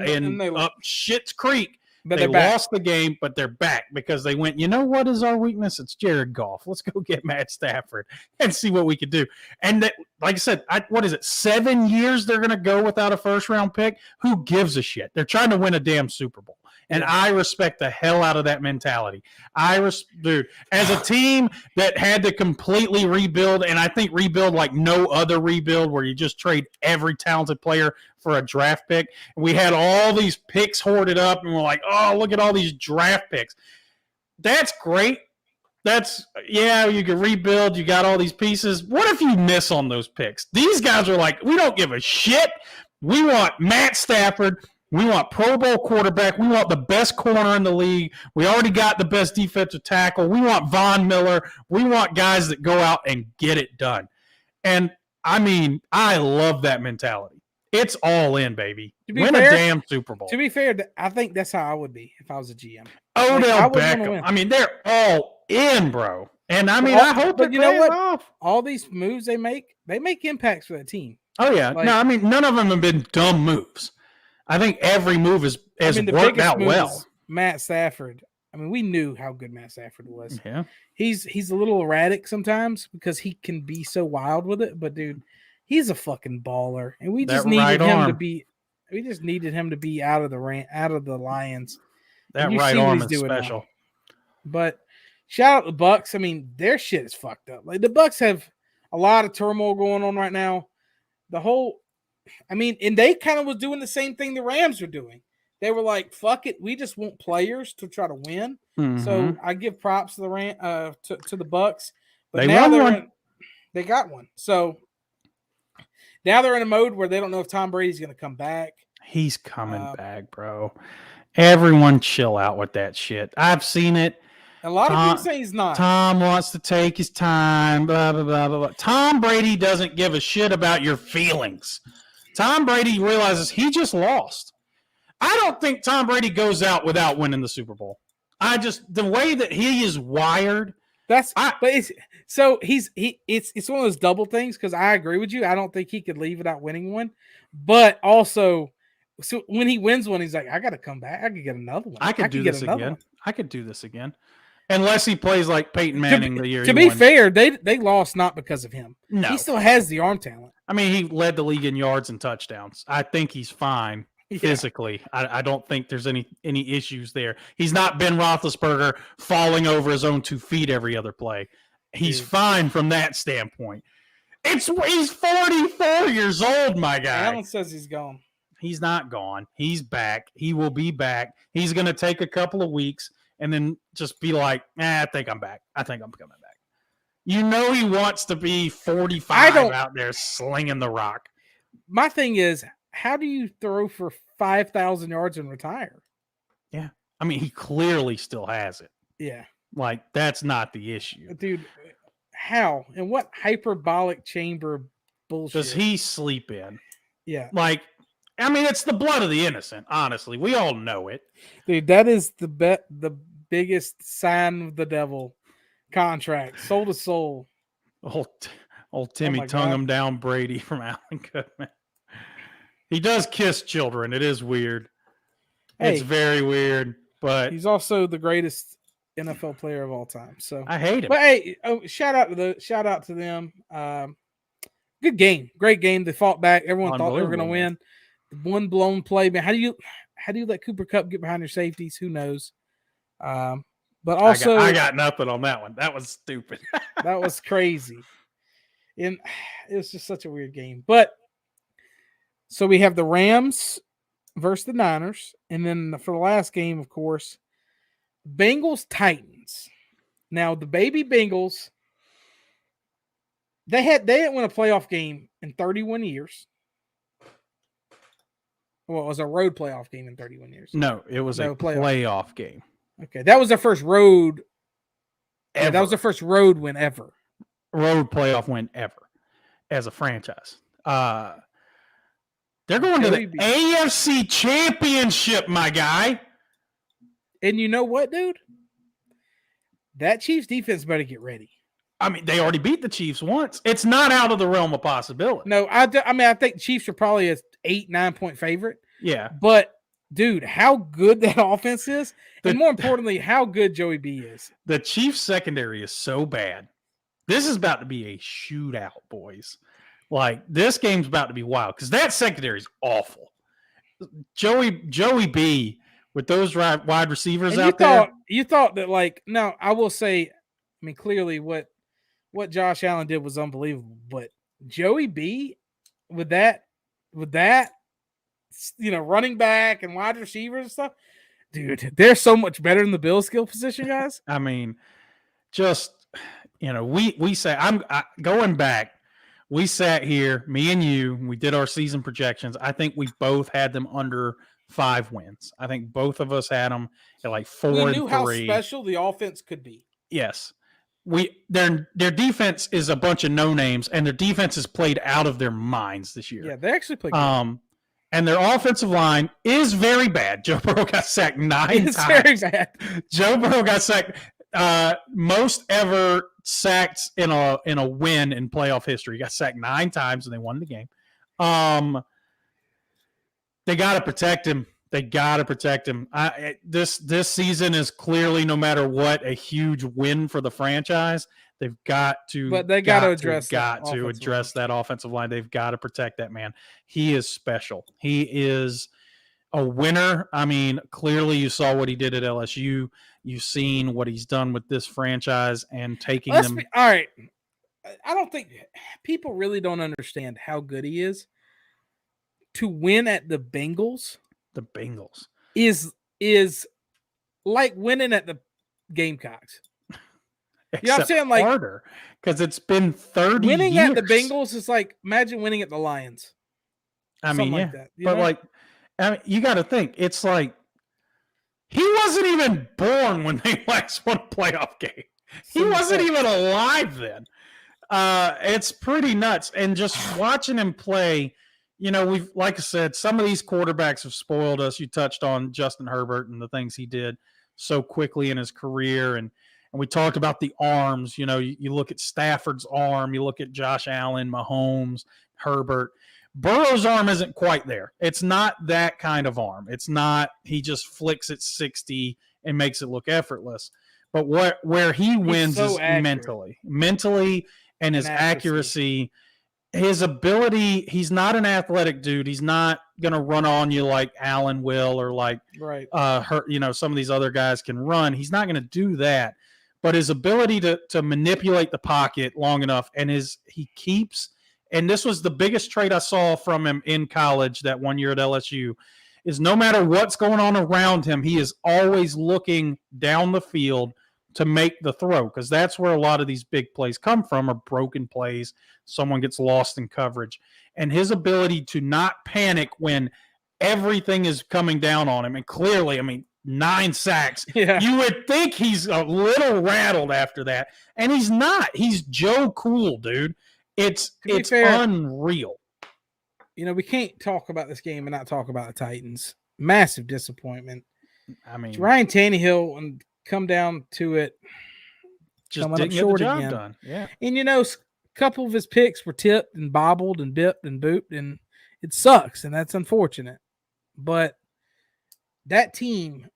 up Schitt's Creek. But they lost the game, but they're back because they went, you know what is our weakness? It's Jared Goff. Let's go get Matt Stafford and see what we can do. And that, like I said, what is it, 7 years they're going to go without a first-round pick? Who gives a shit? They're trying to win a damn Super Bowl. And I respect the hell out of that mentality. Dude, as a team that had to completely rebuild, and I think rebuild like no other rebuild where you just trade every talented player for a draft pick. And we had all these picks hoarded up, and we're like, oh, look at all these draft picks. That's great. You can rebuild. You got all these pieces. What if you miss on those picks? These guys are like, we don't give a shit. We want Matt Stafford. We want Pro Bowl quarterback. We want the best corner in the league. We already got the best defensive tackle. We want Von Miller. We want guys that go out and get it done. And, I mean, I love that mentality. It's all in, baby. Win a damn Super Bowl. To be fair, I think that's how I would be if I was a GM. Odell Beckham. I mean, they're all in, bro. And, I mean, I hope that you know what? Off. All these moves they make impacts for the team. Oh, yeah. No, I mean, none of them have been dumb moves. I think every move has worked out well. Matt Stafford. I mean, we knew how good Matt Stafford was. Yeah. He's a little erratic sometimes because he can be so wild with it. But dude, he's a fucking baller, and we just needed him to be. We just needed him to be out of the Lions. That right arm is special. Now. But shout out the Bucks. I mean, their shit is fucked up. Like the Bucks have a lot of turmoil going on right now. And they kind of was doing the same thing the Rams were doing. They were like, "Fuck it, we just want players to try to win." Mm-hmm. So I give props to the Bucks. But they got one. So now they're in a mode where they don't know if Tom Brady's going to come back. He's coming back, bro. Everyone chill out with that shit. I've seen it. A lot of people say he's not. Tom wants to take his time. Blah blah blah blah blah. Tom Brady doesn't give a shit about your feelings. Tom Brady realizes he just lost. I don't think Tom Brady goes out without winning the Super Bowl. The way that he is wired. It's one of those double things because I agree with you. I don't think he could leave without winning one. But also, so when he wins one, he's like, I got to come back. I could get another one. I could do this again. I could do this again. Unless he plays like Peyton Manning the year he won. To be fair, they lost not because of him. No. He still has the arm talent. I mean, he led the league in yards and touchdowns. I think he's fine physically. I don't think there's any issues there. He's not Ben Roethlisberger falling over his own 2 feet every other play. He's fine from that standpoint. He's 44 years old, my guy. Allen says he's gone. He's not gone. He's back. He will be back. He's going to take a couple of weeks and then just be like, I think I'm back. I think I'm coming back. You know he wants to be 45 out there slinging the rock. My thing is, how do you throw for 5,000 yards and retire? Yeah. I mean, he clearly still has it. Yeah. Like, that's not the issue. Dude, how? And what hyperbolic chamber bullshit? Does he sleep in? Yeah. Like, I mean, it's the blood of the innocent, honestly. We all know it. Dude, that is the biggest sign of the devil contract. Soul to soul. Old Timmy tongue him down Brady from Alan Goodman. He does kiss children. It is weird. It's very weird, but he's also the greatest NFL player of all time. So I hate him. But hey, shout out to them. Good game, great game. They fought back. Everyone thought they were going to win. One blown play, man. How do you let Cooper Kupp get behind your safeties? Who knows? But also, I got nothing on that one. That was stupid. That was crazy. And it was just such a weird game. But so we have the Rams versus the Niners, and then for the last game, of course, Bengals Titans. Now the baby Bengals, they didn't win a playoff game in 31 years. Well, it was a road playoff game in 31 years. No, it was a playoff game. Okay, that was their first road. Yeah, that was their first road win ever. road playoff win ever as a franchise. They're going to the AFC Championship, my guy. And you know what, dude? That Chiefs defense better get ready. I mean, they already beat the Chiefs once. It's not out of the realm of possibility. No, I mean, I think Chiefs are probably a 8-9 point favorite. Yeah. But, dude, how good that offense is, and more importantly, how good Joey B is. The Chiefs secondary is so bad. This is about to be a shootout, boys. Like, this game's about to be wild because that secondary is awful. Joey B with those wide receivers out there. You thought that, like, no, I will say, I mean, clearly what Josh Allen did was unbelievable, but Joey B with that, you know, running back and wide receivers and stuff, dude, they're so much better than the Bills skill position guys. I mean, just, you know, we say, going back, we sat here, me and you, we did our season projections. I think we both had them under 5 wins. I think both of us had them at like 4 and 3. We knew how special the offense could be. Yes. Their defense is a bunch of no names, and their defense is played out of their minds this year. Yeah, they actually played good. And their offensive line is very bad. Joe Burrow got sacked 9 times. It's very bad. Joe Burrow got sacked most ever sacked in a win in playoff history. He got sacked 9 times, and they won the game. They got to protect him. They got to protect him. This season is clearly, no matter what, a huge win for the franchise. They've got to, but they got to address that offensive line. They've got to protect that man. He is special. He is a winner. I mean, clearly you saw what he did at LSU. You've seen what he's done with this franchise and taking them. All right. I don't think people really don't understand how good he is. To win at the Bengals. The Bengals is like winning at the Gamecocks. You know what I'm saying? Like harder because it's been 30 winning years. At the Bengals is like imagine winning at the Lions. I mean, yeah, like that, but know? Like, I mean, you got to think it's like he wasn't even born when they last won a playoff game. He wasn't even alive then. It's pretty nuts, and just watching him play. You know, we've, like I said, some of these quarterbacks have spoiled us. You touched on Justin Herbert and the things he did so quickly in his career. And we talked about the arms. You know, you look at Stafford's arm, you look at Josh Allen, Mahomes, Herbert. Burrow's arm isn't quite there. It's not that kind of arm. It's not, he just flicks it 60 and makes it look effortless. But where he wins is mentally and his accuracy. His ability, he's not an athletic dude. He's not going to run on you like Allen will or like some of these other guys can run. He's not going to do that. But his ability to manipulate the pocket long enough, and he keeps, and this was the biggest trait I saw from him in college that 1 year at LSU, is no matter what's going on around him, he is always looking down the field to make the throw, because that's where a lot of these big plays come from, are broken plays. Someone gets lost in coverage. And his ability to not panic when everything is coming down on him, and clearly, I mean, 9 sacks. Yeah. You would think he's a little rattled after that, and he's not. He's Joe Cool, dude. It's unreal. You know, we can't talk about this game and not talk about the Titans. Massive disappointment. I mean, Ryan Tannehill and come down to it, just didn't get the job done. Yeah, and you know, a couple of his picks were tipped and bobbled and bipped and booped, and it sucks, and that's unfortunate. But that team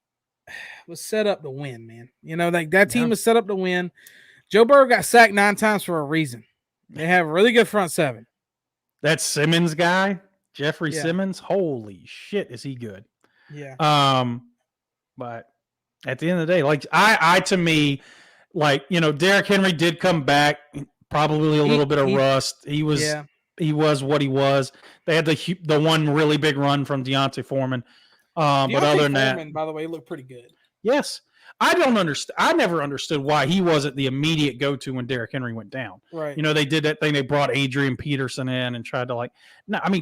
was set up to win, man. You know, like that team was set up to win. Joe Burrow got sacked 9 times for a reason. They have a really good front seven. That Simmons guy, Jeffrey Simmons, holy shit, is he good? Yeah. But at the end of the day, like to me, like, you know, Derrick Henry did come back, probably a little bit of rust. He was what he was. They had the one really big run from Deontay Foreman. But other than that, by the way, looked pretty good. Yes. I don't understand. I never understood why he wasn't the immediate go-to when Derrick Henry went down. Right. You know, they did that thing. They brought Adrian Peterson in and tried to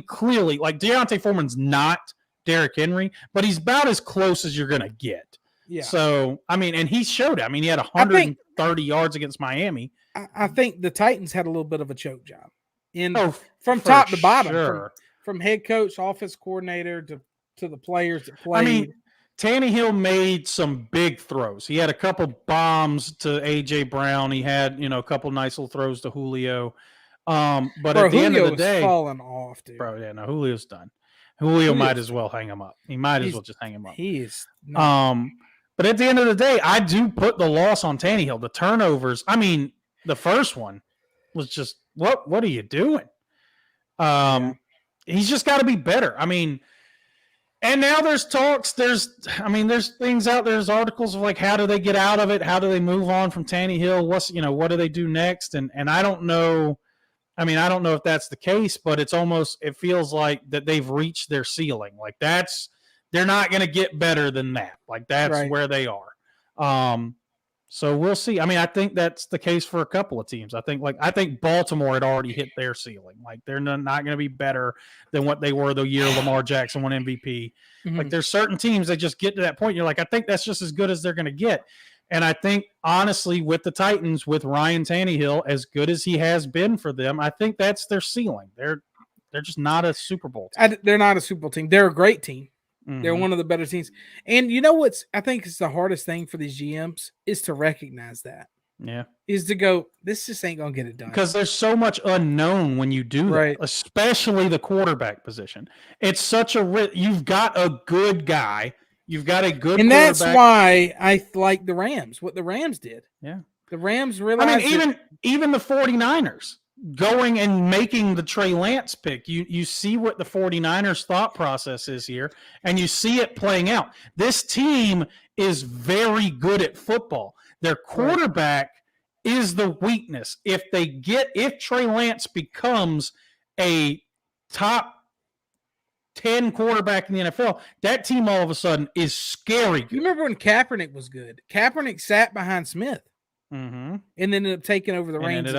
clearly, like, Deontay Foreman's not Derrick Henry, but he's about as close as you're going to get. Yeah. So, I mean, and he showed it. I mean, he had I think 130 yards against Miami. I think the Titans had a little bit of a choke job from For top to bottom, sure. from head coach, offense coordinator to the players that played. I mean, Tannehill made some big throws. He had a couple bombs to AJ Brown. He had, a couple nice little throws to Julio. But bro, at the end of the Julio day, is falling off, dude. bro, yeah, no, Julio's done. Julio might as well hang him up. He might as well just hang him up. He is. But at the end of the day, I do put the loss on Tannehill. The turnovers. I mean, the first one was just what are you doing? He's just got to be better. I mean, and now there's talks. There's things out there. There's articles of like, how do they get out of it? How do they move on from Tannehill? What do they do next? And I don't know. I mean, I don't know if that's the case, but it feels like that they've reached their ceiling. Like they're not going to get better than that. Like that's right where they are. So we'll see. I mean, I think that's the case for a couple of teams. I think Baltimore had already hit their ceiling. Like they're not going to be better than what they were the year Lamar Jackson won MVP. Mm-hmm. Like there's certain teams that just get to that point. You're like, I think that's just as good as they're going to get. And I think, honestly, with the Titans, with Ryan Tannehill, as good as he has been for them, I think that's their ceiling. They're just not a Super Bowl team. They're not a Super Bowl team. They're a great team. Mm-hmm. They're one of the better teams. And you know what's I think is the hardest thing for these GMs is to recognize that. Yeah. Is to go, this just ain't going to get it done. Because there's so much unknown when you do that, especially the quarterback position. It's such you've got a good guy. You've got a good and that's why I like the Rams, what the Rams did. Yeah. The Rams realized. I mean, even the 49ers going and making the Trey Lance pick. You see what the 49ers thought process is here, and you see it playing out. This team is very good at football. Their quarterback is the weakness. If Trey Lance becomes a top 10 quarterback in the NFL, that team all of a sudden is scary good. You remember when Kaepernick was good? Kaepernick sat behind Smith and then ended up taking over the reins.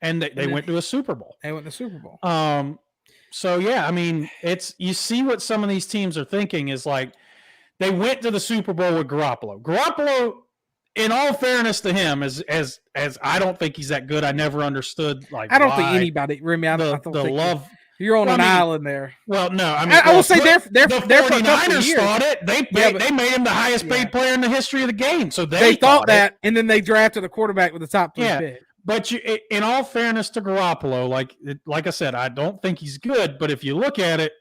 And they went to a Super Bowl. They went to the Super Bowl. So, yeah, I mean, you see what some of these teams are thinking is like they went to the Super Bowl with Garoppolo. Garoppolo, in all fairness to him, as I don't think he's that good. I never understood I don't think anybody. Remy, the love. You're on an island there. Well, no, I mean, I will say they're the 49ers thought it. They made him the highest paid player in the history of the game. So they thought that, and then they drafted a quarterback with the top 3 pick. But in all fairness to Garoppolo, like I said, I don't think he's good. But if you look at it,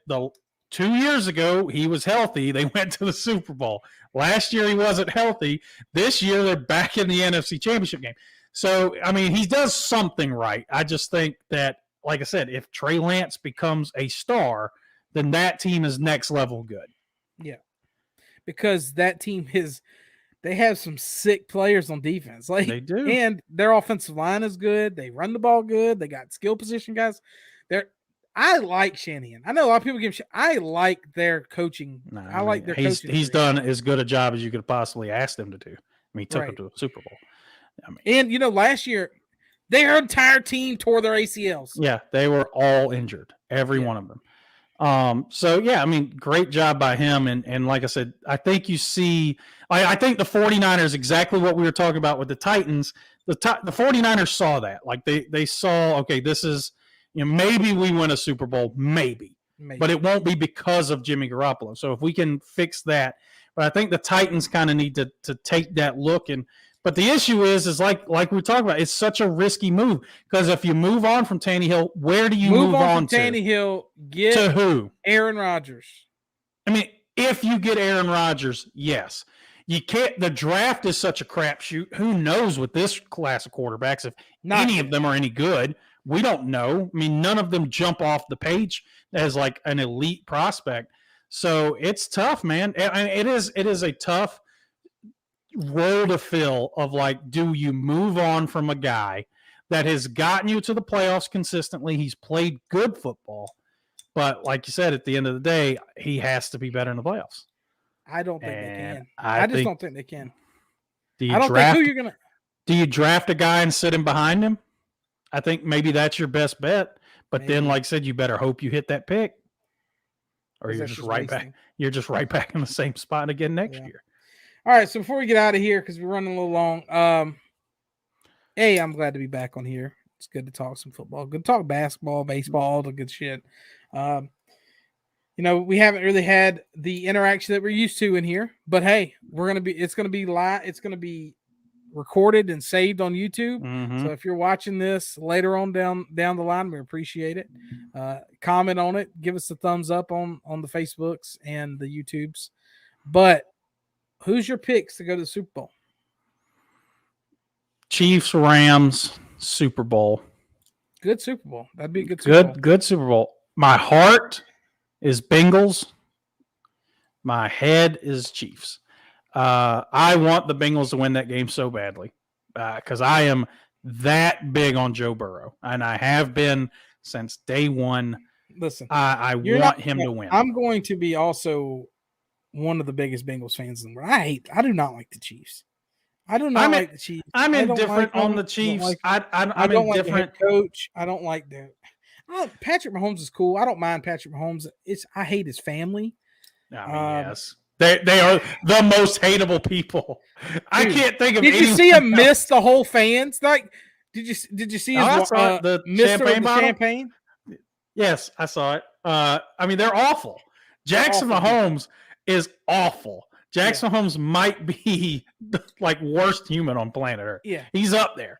2 years ago he was healthy. They went to the Super Bowl. Last year he wasn't healthy. This year they're back in the NFC Championship game. So I mean, he does something right. I just think that, like I said, if Trey Lance becomes a star, then that team is next level good. Yeah, because that team they have some sick players on defense. Like they do, and their offensive line is good. They run the ball good. They got skill position guys. I like Shanahan. I know a lot of people give. I like their coaching. I like their coaching. He's done as good a job as you could possibly ask them to do. I mean, he took them to a Super Bowl. I mean, and last year, their entire team tore their ACLs. Yeah, they were all injured, every one of them. So, yeah, I mean, great job by him. And like I said, I think you see – I think the 49ers, exactly what we were talking about with the Titans, the 49ers saw that. Like they saw, okay, this is maybe we win a Super Bowl, maybe. But it won't be because of Jimmy Garoppolo. So if we can fix that. But I think the Titans kind of need to take that look and – but the issue is like we talked about, it's such a risky move because if you move on from Tannehill, where do you move on to? Tannehill, get to who? Aaron Rodgers. I mean, if you get Aaron Rodgers, yes. You can't. The draft is such a crapshoot. Who knows with this class of quarterbacks if any of them are any good? We don't know. I mean, none of them jump off the page as like an elite prospect. So it's tough, man. It is a tough role to fill of like, do you move on from a guy that has gotten you to the playoffs consistently? He's played good football, but like you said, at the end of the day, he has to be better in the playoffs. I don't think they can. I just don't think they can. Do you draft a guy and sit him behind him? I think maybe that's your best bet, but then like I said, you better hope you hit that pick or you're just right back. You're just right back in the same spot again next year. All right, so before we get out of here, because we're running a little long, I'm glad to be back on here. It's good to talk some football, good to talk basketball, baseball, all the good shit. We haven't really had the interaction that we're used to in here, but hey, it's gonna be live, it's gonna be recorded and saved on YouTube. Mm-hmm. So if you're watching this later on down the line, we appreciate it. Comment on it, give us a thumbs up on the Facebooks and the YouTubes. But who's your picks to go to the Super Bowl? Chiefs, Rams, Super Bowl. Good Super Bowl. That'd be a good Super Bowl. Good Super Bowl. My heart is Bengals. My head is Chiefs. I want the Bengals to win that game so badly because I am that big on Joe Burrow, and I have been since day one. Listen, I want him to win. I'm going to be also one of the biggest Bengals fans in the world. I do not like the Chiefs. I do not like the Chiefs. I'm indifferent on the Chiefs. I don't like the head coach. I don't like Patrick Mahomes is cool. I don't mind Patrick Mahomes. I hate his family. Yes. They are the most hateable people. Dude, I can't think of. Did you see him miss the whole fans? Like, did you see his the champagne? Yes, I saw it. They're awful. Jackson Mahomes is awful. Jackson Mahomes might be like worst human on planet Earth. Yeah, he's up there.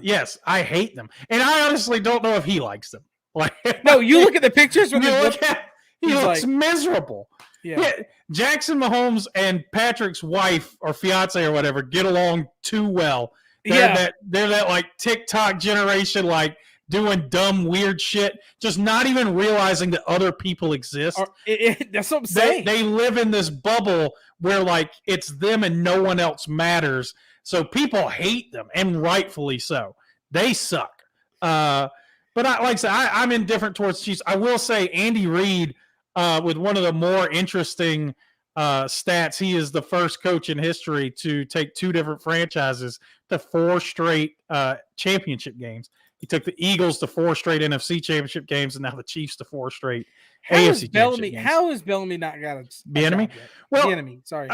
Yes, I hate them, and I honestly don't know if he likes them. Like, no, you look at the pictures when he looks miserable. Yeah, Jackson Mahomes and Patrick's wife or fiance or whatever get along too well. They're that like TikTok generation, like doing dumb, weird shit, just not even realizing that other people exist. That's what I'm saying. They live in this bubble where like it's them and no one else matters. So people hate them, and rightfully so. They suck. But like I said, I'm indifferent towards Chiefs. I will say Andy Reid, with one of the more interesting stats, he is the first coach in history to take two different franchises to 4 straight championship games. He took the Eagles to 4 straight NFC championship games, and now the Chiefs to 4 straight AFC championship games. How has Bellamy not got a Bieniemy? Well, Bieniemy, sorry.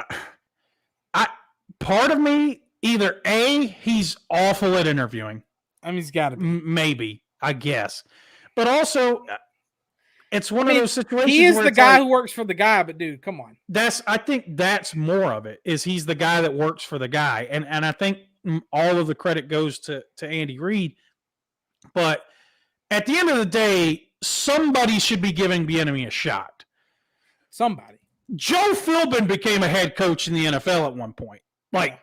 Part of me, either A, he's awful at interviewing. I mean, he's got to be. Maybe, I guess. But also, it's one of those situations. He is the guy who works for the guy, but dude, come on. I think that's more of it. Is he's the guy that works for the guy, and I think all of the credit goes to Andy Reid. But at the end of the day, somebody should be giving Bieniemy a shot. Somebody. Joe Philbin became a head coach in the NFL at one point. Like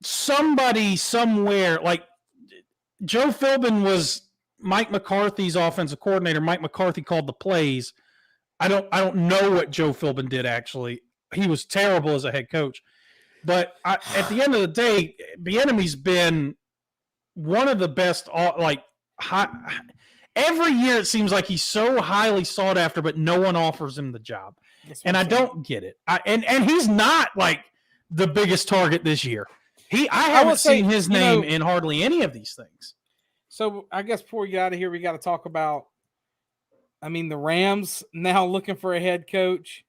somebody somewhere, like Joe Philbin was Mike McCarthy's offensive coordinator. Mike McCarthy called the plays. I don't know what Joe Philbin did actually. He was terrible as a head coach. But at the end of the day, Bieniemy's been one of the best. Every year it seems like he's so highly sought after, but no one offers him the job, and I don't get it. And he's not like the biggest target this year. I haven't seen his name in hardly any of these things. So I guess before we get out of here, we got to talk about. The Rams now looking for a head coach.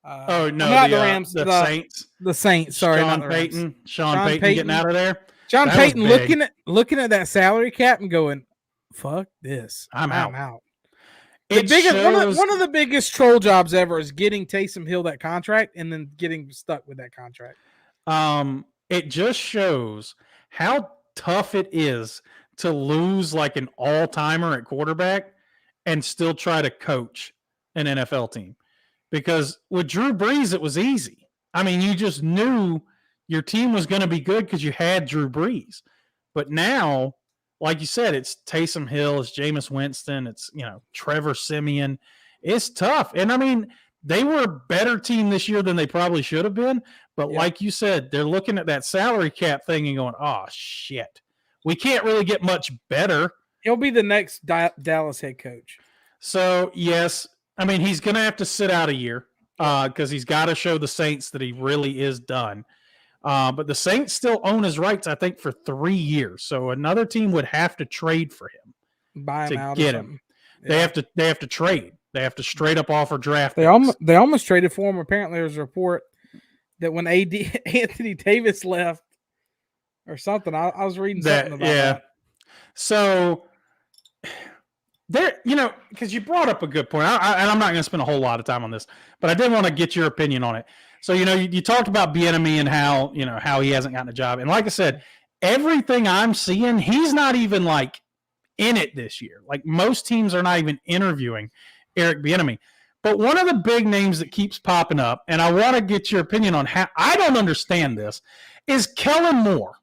Not the Rams, the Saints. The Saints. Sorry, Sean Payton getting out of there. John Payton looking at that salary cap and going, "Fuck this, I'm out." One of the biggest troll jobs ever is getting Taysom Hill that contract and then getting stuck with that contract. It just shows how tough it is to lose like an all-timer at quarterback and still try to coach an NFL team. Because with Drew Brees, it was easy. You just knew your team was going to be good because you had Drew Brees. But now, like you said, it's Taysom Hill, it's Jameis Winston, it's Trevor Siemian. It's tough. And they were a better team this year than they probably should have been. But like you said, they're looking at that salary cap thing and going, oh, shit. We can't really get much better. He'll be the next Dallas head coach. So, yes. He's going to have to sit out a year because he's got to show the Saints that he really is done. But the Saints still own his rights, I think, for 3 years. So another team would have to trade for him, buy him to out get him. Yeah. They have to trade. They have to straight up offer draft. They almost traded for him. Apparently, there's a report that when Anthony Davis left or something. I was reading something about that. So there, because you brought up a good point, and I'm not going to spend a whole lot of time on this, but I did want to get your opinion on it. So, you talked about Bieniemy and how he hasn't gotten a job. And like I said, everything I'm seeing, he's not even like in it this year. Like most teams are not even interviewing Eric Bieniemy. But one of the big names that keeps popping up, and I want to get your opinion on how I don't understand this, is Kellen Moore,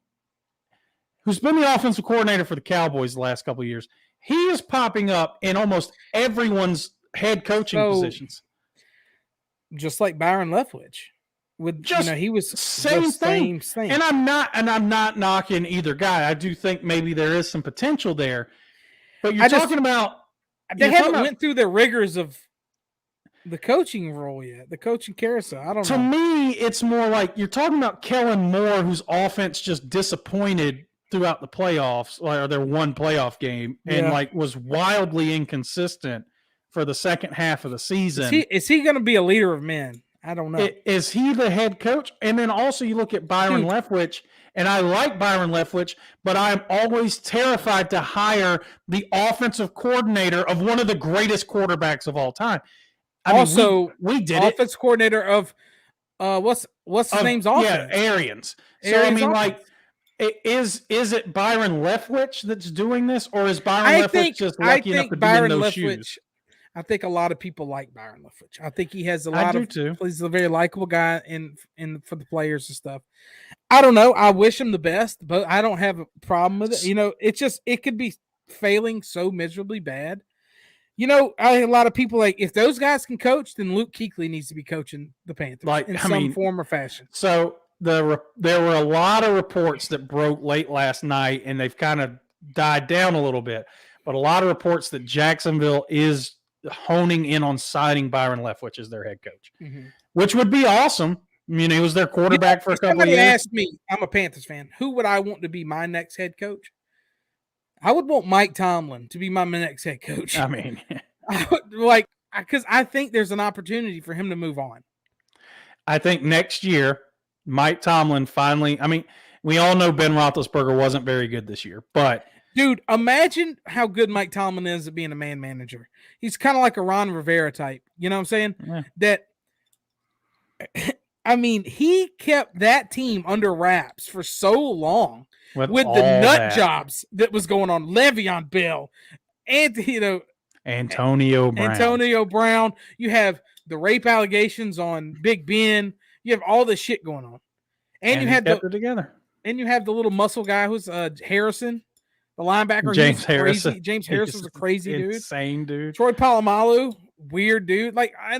who's been the offensive coordinator for the Cowboys the last couple of years. He is popping up in almost everyone's head coaching positions. Just like Byron Leftwich. He was same thing. And I'm not knocking either guy. I do think maybe there is some potential there. But they haven't went through the rigors of the coaching role yet, the coaching carousel. I don't know. To me, it's more like you're talking about Kellen Moore, whose offense just disappointed throughout the playoffs, or their one playoff game, and was wildly inconsistent for the second half of the season. Is he going to be a leader of men? I don't know. Is he the head coach? And then also you look at Byron Leftwich, and I like Byron Leftwich, but I'm always terrified to hire the offensive coordinator of one of the greatest quarterbacks of all time. We did offense coordinator of what's his name's offense? Yeah, Arians. So is it Byron Leftwich that's doing this, or is Byron Leftwich just lucky enough to be in those shoes? I think a lot of people like Byron Leftwich. I think he has he's a very likable guy for the players and stuff. I don't know. I wish him the best, but I don't have a problem with it. It could be failing so miserably bad. A lot of people if those guys can coach, then Luke Kuechly needs to be coaching the Panthers in some form or fashion. So there were a lot of reports that broke late last night, and they've kind of died down a little bit. But a lot of reports that Jacksonville is honing in on signing Byron Leftwich as their head coach, which would be awesome. He was their quarterback for a couple of years. Somebody asked me, I'm a Panthers fan, who would I want to be my next head coach? I would want Mike Tomlin to be my next head coach. I mean, because I think there's an opportunity for him to move on. I think next year, Mike Tomlin finally, we all know Ben Roethlisberger wasn't very good this year, but dude, imagine how good Mike Tomlin is at being a man manager. He's kind of like a Ron Rivera type. You know what I'm saying? Yeah. He kept that team under wraps for so long with the nut jobs that was going on. Le'Veon Bell, and Antonio Brown. You have the rape allegations on Big Ben. You have all this shit going on, and you had it together. And you have the little muscle guy who's Harrison, the linebacker. James Harrison. James Harrison's a crazy insane dude. Troy Polamalu, weird dude. I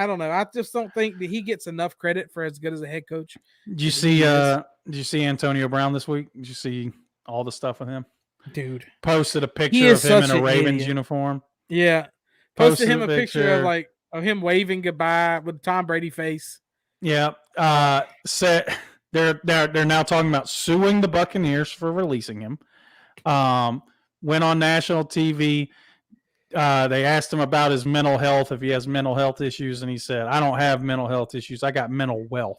don't know. I just don't think that he gets enough credit for as good as a head coach. Did you see Antonio Brown this week? Did you see all the stuff with him? Dude. Posted a picture of him in a Ravens uniform. Yeah. Posted him a picture of him waving goodbye with Tom Brady face. Yeah. Said they're now talking about suing the Buccaneers for releasing him. Went on national TV. They asked him about his mental health, if he has mental health issues, and he said, "I don't have mental health issues. I got mental wealth."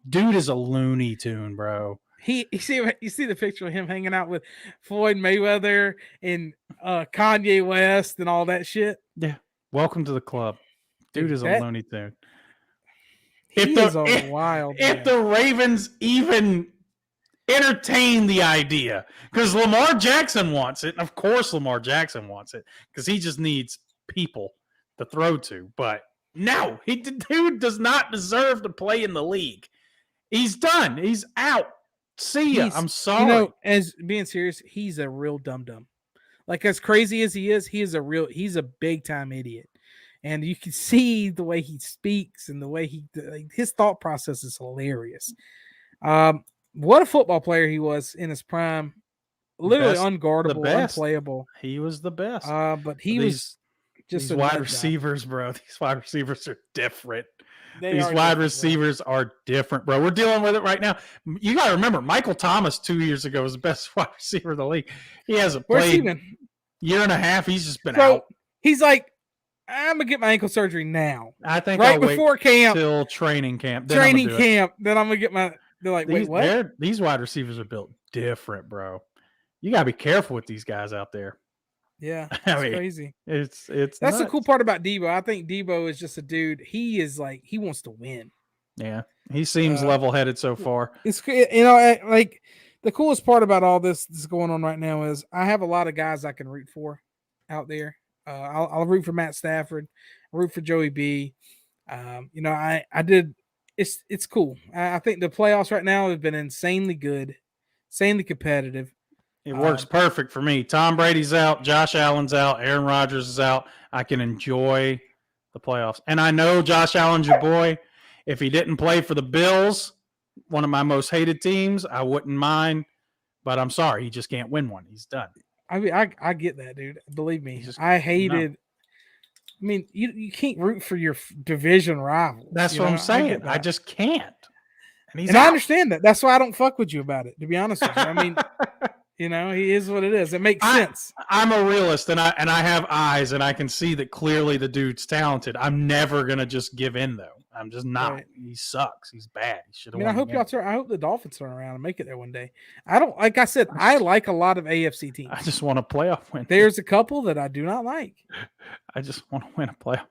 Dude is a Looney Tune, bro. You see the picture of him hanging out with Floyd Mayweather and Kanye West and all that shit. Yeah, welcome to the club. Dude is a Looney Tune. If the Ravens even entertain the idea, because Lamar Jackson wants it. Of course, Lamar Jackson wants it because he just needs people to throw to. But no, dude does not deserve to play in the league. He's done. He's out. See ya. I'm sorry. As being serious, he's a real dum-dum. Like, as crazy as he is, he's a big time idiot. And you can see the way he speaks and the way his thought process is hilarious. What a football player he was in his prime. Literally unguardable, unplayable. He was the best. But he was just these wide receivers, bro. These wide receivers are different. These wide receivers are different, bro. We're dealing with it right now. You got to remember, Michael Thomas 2 years ago was the best wide receiver in the league. He hasn't played year and a half. He's just been out. He's like I'm gonna get my ankle surgery now, I think right I'll before wait camp, till training camp. Then I'm gonna do it. camp. Then I'm gonna get my. They're like, wait, what? These wide receivers are built different, bro. You gotta be careful with these guys out there. Yeah, I it's mean, crazy. it's That's the nuts. cool part about Debo. I think Debo is just a dude. He is like he wants to win. Yeah, he seems level-headed so far. It's like the coolest part about all this that's going on right now is I have a lot of guys I can root for out there. I'll root for Matt Stafford, root for Joey B. I did. It's cool. I think the playoffs right now have been insanely good, insanely competitive. It works perfect for me. Tom Brady's out, Josh Allen's out, Aaron Rodgers is out. I can enjoy the playoffs. And I know Josh Allen's your boy. If he didn't play for the Bills, one of my most hated teams, I wouldn't mind. But I'm sorry, he just can't win one. He's done. I mean, I get that, dude. Believe me, I hated. No. I mean, you can't root for your division rivals. That's what I'm saying. I just can't. And I understand that. That's why I don't fuck with you about it, to be honest with you. I mean, he is what it is. It makes sense. I'm a realist, and I have eyes, and I can see that clearly the dude's talented. I'm never gonna just give in, though. I'm just not. Right. He sucks. He's bad. He should have. I hope I hope the Dolphins turn around and make it there one day. I don't like. I said I like a lot of AFC teams. I just want a playoff win. There's a couple that I do not like. I just want to win a playoff.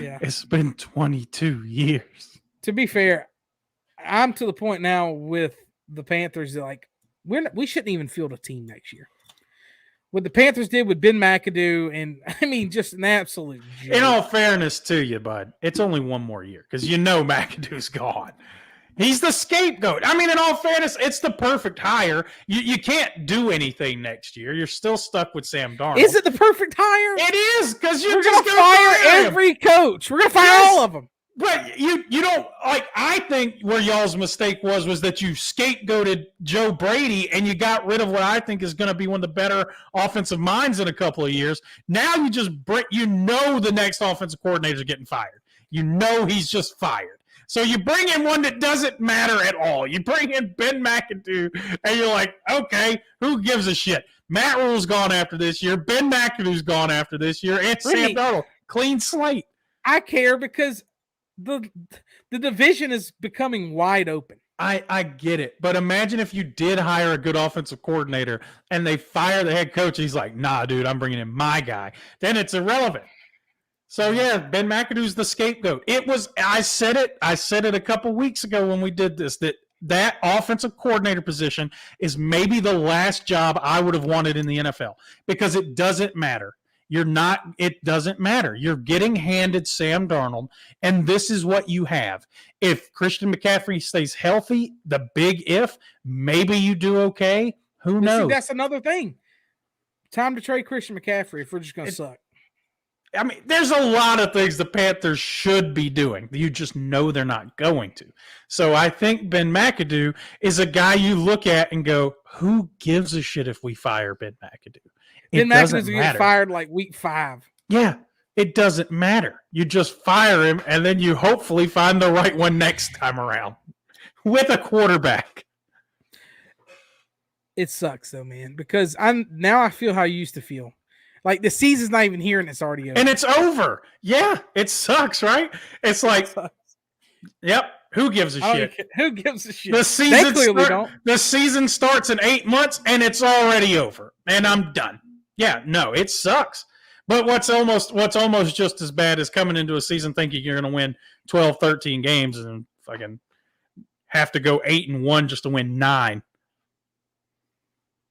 Yeah, it's been 22 years. To be fair, I'm to the point now with the Panthers that like we shouldn't even field a team next year. What the Panthers did with Ben McAdoo, and I mean, just an absolute joke. In all fairness to you, bud, it's only one more year because McAdoo's gone. He's the scapegoat. I mean, in all fairness, it's the perfect hire. You can't do anything next year. You're still stuck with Sam Darnold. Is it the perfect hire? It is, because you're just going to fire every coach. We're going to fire all of them. But you don't like. I think where y'all's mistake was that you scapegoated Joe Brady and you got rid of what I think is going to be one of the better offensive minds in a couple of years. Now you just the next offensive coordinator is getting fired. He's just fired. So you bring in one that doesn't matter at all. You bring in Ben McAdoo and you're like, okay, who gives a shit? Matt Rule's gone after this year. Ben McAdoo's gone after this year. And Sam Darnold, clean slate. I care because the division is becoming wide open. I get it, but imagine if you did hire a good offensive coordinator and they fire the head coach. He's like, nah, dude, I'm bringing in my guy. Then it's irrelevant. So yeah, Ben McAdoo's the scapegoat. I said it a couple weeks ago when we did this, that offensive coordinator position is maybe the last job I would have wanted in the NFL because it doesn't matter. It doesn't matter. You're getting handed Sam Darnold, and this is what you have. If Christian McCaffrey stays healthy, the big if, maybe you do okay. Who knows? See, that's another thing. Time to trade Christian McCaffrey if we're just going to suck. I mean, there's a lot of things the Panthers should be doing. You just know they're not going to. So I think Ben McAdoo is a guy you look at and go, who gives a shit if we fire Ben McAdoo? Ben McAdoo's going to get fired like week 5. Yeah, it doesn't matter. You just fire him, and then you hopefully find the right one next time around with a quarterback. It sucks, though, man, because I feel how you used to feel. Like, the season's not even here, and it's already over. And it's over. Yeah, it sucks, right? It's like, yep, who gives a shit? Who gives a shit? The season starts in 8 months, and it's already over, and I'm done. Yeah, no, it sucks. But what's almost just as bad as coming into a season thinking you're going to win 12, 13 games and fucking have to go 8-1 just to win 9.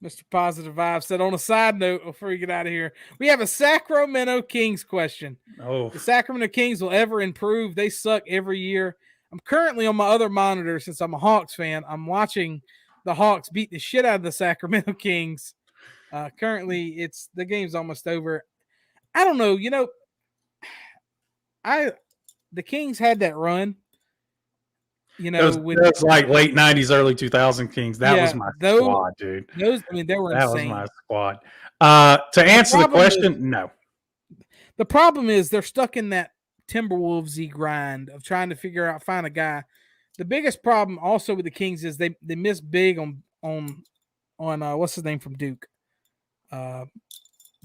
Mr. Positive Vibe said, on a side note, before we get out of here, we have a Sacramento Kings question. Oh, the Sacramento Kings will ever improve? They suck every year. I'm currently on my other monitor since I'm a Hawks fan. I'm watching the Hawks beat the shit out of the Sacramento Kings. Currently, the game's almost over. I don't know. The Kings had that run. it was like late 90s, early 2000 Kings. That was my squad, dude. They were insane. That was my squad. To answer the question, no. The problem is they're stuck in that Timberwolves-y grind of trying to find a guy. The biggest problem also with the Kings is they miss big on what's his name from Duke?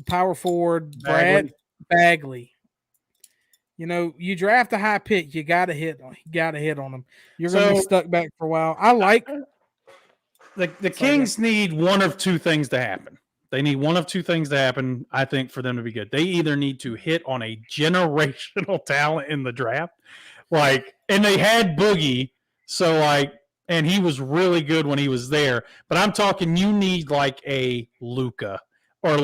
Power forward Brad Bagley. You draft a high pick, you gotta hit on them. You're gonna be stuck back for a while. I like the Kings need one of two things to happen. They need one of two things to happen, I think, for them to be good. They either need to hit on a generational talent in the draft, and they had Boogie, and he was really good when he was there. But I'm talking, you need like a Luka, or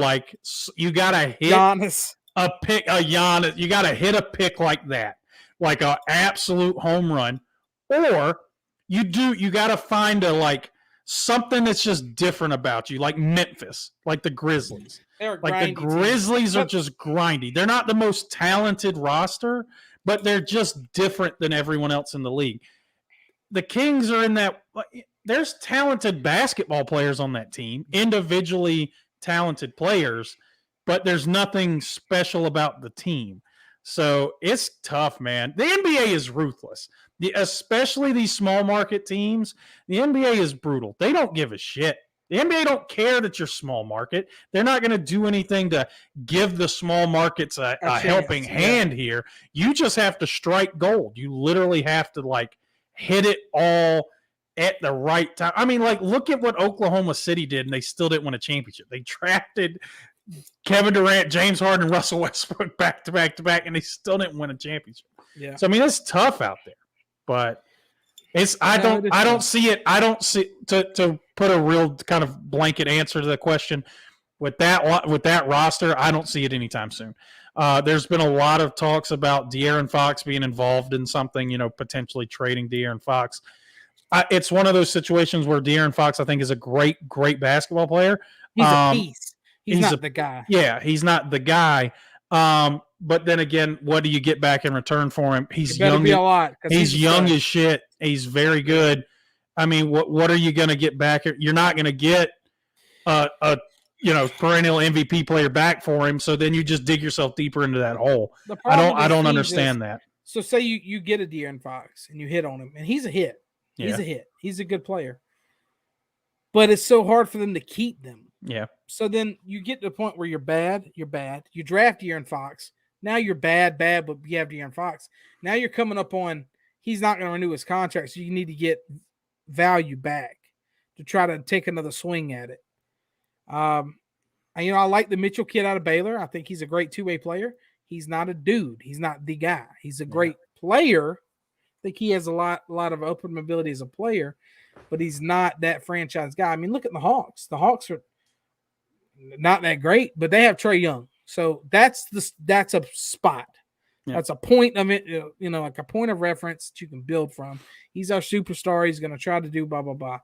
you gotta hit Giannis. a Giannis. You gotta hit a pick like that, like an absolute home run, or you gotta find something that's just different about you, like Memphis, like the Grizzlies. The Grizzlies are just grindy. They're not the most talented roster, but they're just different than everyone else in the league. The Kings are in that. There's talented basketball players on that team, individually talented players, but there's nothing special about the team. So it's tough, man. The NBA is ruthless. Especially these small market teams, the NBA is brutal. They don't give a shit. The NBA don't care that you're small market. They're not going to do anything to give the small markets a helping hand here. You just have to strike gold. You literally have to hit it all at the right time. I mean, look at what Oklahoma City did, and they still didn't win a championship. They drafted Kevin Durant, James Harden, and Russell Westbrook back to back to back, and they still didn't win a championship. Yeah. So I mean, it's tough out there, but I don't see it. I don't see to put a real kind of blanket answer to the question with that roster. I don't see it anytime soon. There's been a lot of talks about De'Aaron Fox being involved in something, potentially trading De'Aaron Fox. It's one of those situations where De'Aaron Fox, I think, is a great basketball player. He's a piece. He's not the guy. Yeah, he's not the guy. But then again, what do you get back in return for him? He's young. A lot. He's young as shit. He's very good. I mean, what are you going to get back? You're not going to get a perennial MVP player back for him. So then you just dig yourself deeper into that hole. I don't understand that. So say you get a De'Aaron Fox and you hit on him, and he's a hit. Yeah. He's a hit. He's a good player. But it's so hard for them to keep them. Yeah. So then you get to the point where you're bad. You draft De'Aaron Fox. Now you're bad, but you have De'Aaron Fox. Now you're coming up on he's not going to renew his contract, so you need to get value back to try to take another swing at it. I like the Mitchell kid out of Baylor. I think he's a great two-way player. He's not a dude. He's not the guy. He's a great player. I think he has a lot of open mobility as a player, but he's not that franchise guy. I mean, look at the Hawks. The Hawks are not that great, but they have Trae Young. So that's a spot. Yeah. That's a point of it, like a point of reference that you can build from. He's our superstar. He's going to try to do blah, blah, blah.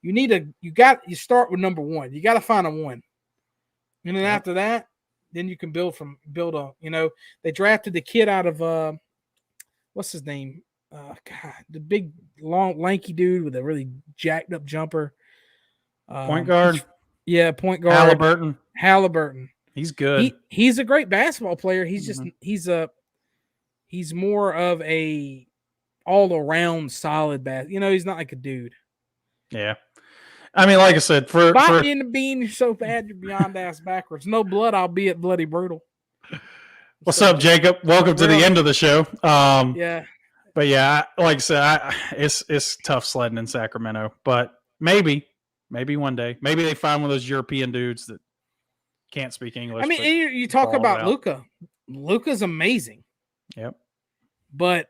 You start with number one. You got to find a one. And then after that, then you can build they drafted the kid out of, what's his name? The big, long, lanky dude with a really jacked up jumper. Point guard. Yeah, point guard. Halliburton. He's good. He's a great basketball player. He's just he's more of a all around solid he's not like a dude. Yeah. I mean, like I said, Bite me in the bean, you're so bad you're beyond ass backwards. No blood, I'll be at bloody brutal. What's up, Jacob? Welcome to the end of the show. Yeah. But yeah, like I said, it's tough sledding in Sacramento. But maybe one day, maybe they find one of those European dudes that can't speak English. I mean, you talk about Luka. Luka's amazing. Yep. But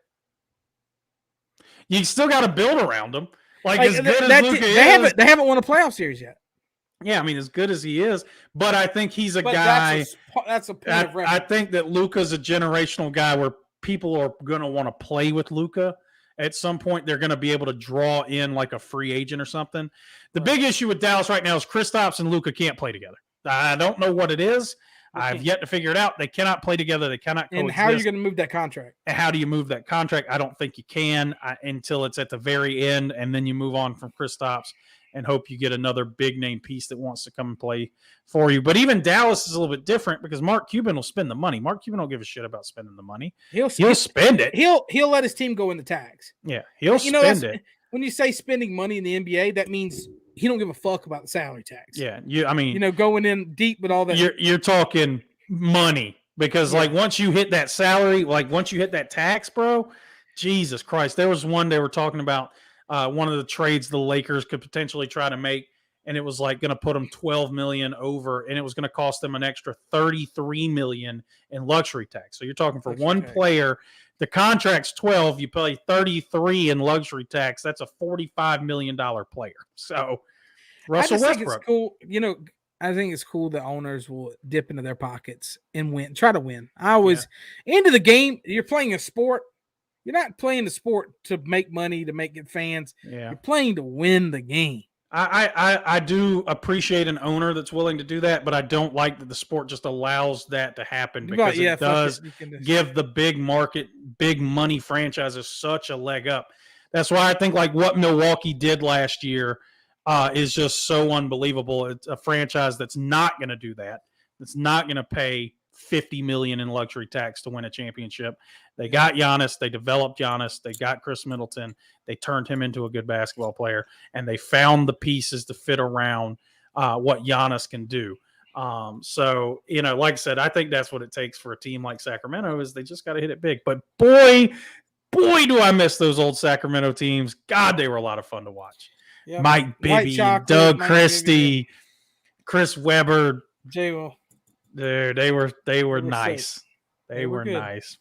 you still got to build around him. As good as Luka is, they haven't won a playoff series yet. Yeah, I mean, as good as he is, but I think he's a guy. That's a point of reference. I think that Luka's a generational guy where people are going to want to play with Luka. At some point, they're going to be able to draw in like a free agent or something. The big issue with Dallas right now is Kristaps and Luka can't play together. I don't know what it is. I've yet to figure it out. They cannot play together. They cannot coexist. And how are you going to move that contract? And how do you move that contract? I don't think you can until it's at the very end, and then you move on from Kristaps and hope you get another big name piece that wants to come and play for you. But even Dallas is a little bit different because Mark Cuban will spend the money. Mark Cuban don't give a shit about spending the money. He'll spend it. He'll let his team go in the tags. Yeah, he'll spend it. When you say spending money in the NBA, that means he don't give a fuck about the salary tax. Yeah, going in deep with all that. You're talking money. because Yeah. like once you hit that salary, like once you hit that tax, bro, Jesus Christ. There was one they were talking about, one of the trades the Lakers could potentially try to make, and it was like going to put them 12 million over, and it was going to cost them an extra 33 million in luxury tax. So you're talking for Luxury one tax. player, the contract's 12, you pay 33 in luxury tax. That's a $45 million player. So Russell I just think Westbrook. it's cool. I think it's cool that owners will dip into their pockets and try to win. I always, end of the game, you're playing a sport. You're not playing the sport to make money, to make it fans. Yeah. You're playing to win the game. I do appreciate an owner that's willing to do that, but I don't like that the sport just allows that to happen, because it does give the big market, big money franchises such a leg up. That's why I think like what Milwaukee did last year is just so unbelievable. It's a franchise that's not going to do that. That's not going to pay $50 million in luxury tax to win a championship. They got Giannis. They developed Giannis. They got Chris Middleton. They turned him into a good basketball player, and they found the pieces to fit around what Giannis can do. So, like I said, I think that's what it takes for a team like Sacramento is they just got to hit it big. But boy, do I miss those old Sacramento teams. God, they were a lot of fun to watch. Yep. Mike Bibby, Doug Christie, Chris Webber. J-Will. They were nice. They were nice.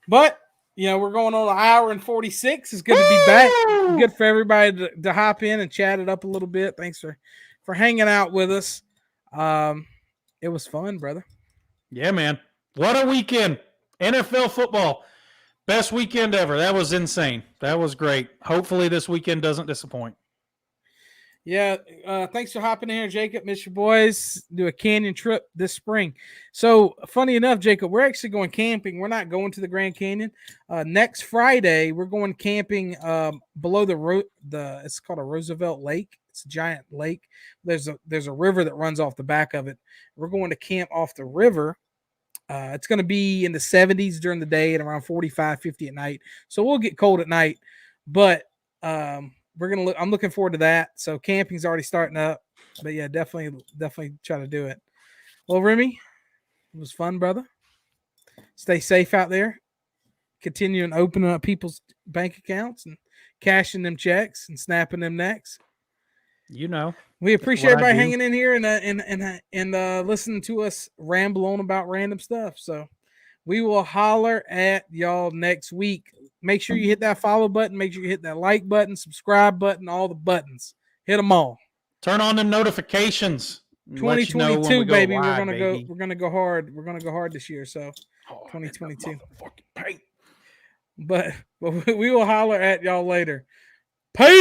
But we're going on an hour and 46. It's good to be back. Good for everybody to hop in and chat it up a little bit. Thanks for hanging out with us. It was fun, brother. Yeah, man. What a weekend. NFL football. Best weekend ever. That was insane. That was great. Hopefully this weekend doesn't disappoint. Yeah, thanks for hopping in here, Jacob. Miss your boys. Do a canyon trip this spring. So, funny enough, Jacob, we're actually going camping. We're not going to the Grand Canyon. Next Friday, we're going camping below it's called a Roosevelt Lake. It's a giant lake. There's a river that runs off the back of it. We're going to camp off the river. It's going to be in the 70s during the day and around 45, 50 at night. So we'll get cold at night, but I'm looking forward to that. So camping's already starting up, but yeah, definitely try to do it. Well, Remy, it was fun, brother. Stay safe out there. Continuing opening up people's bank accounts and cashing them checks and snapping them necks. We appreciate everybody hanging in here and listening to us ramble on about random stuff. So we will holler at y'all next week. Make sure you hit that follow button. Make sure you hit that like button, subscribe button, all the buttons. Hit them all. Turn on the notifications. 2022, baby. We're gonna go hard. We're gonna go hard this year. So 2022. But we will holler at y'all later. Peace.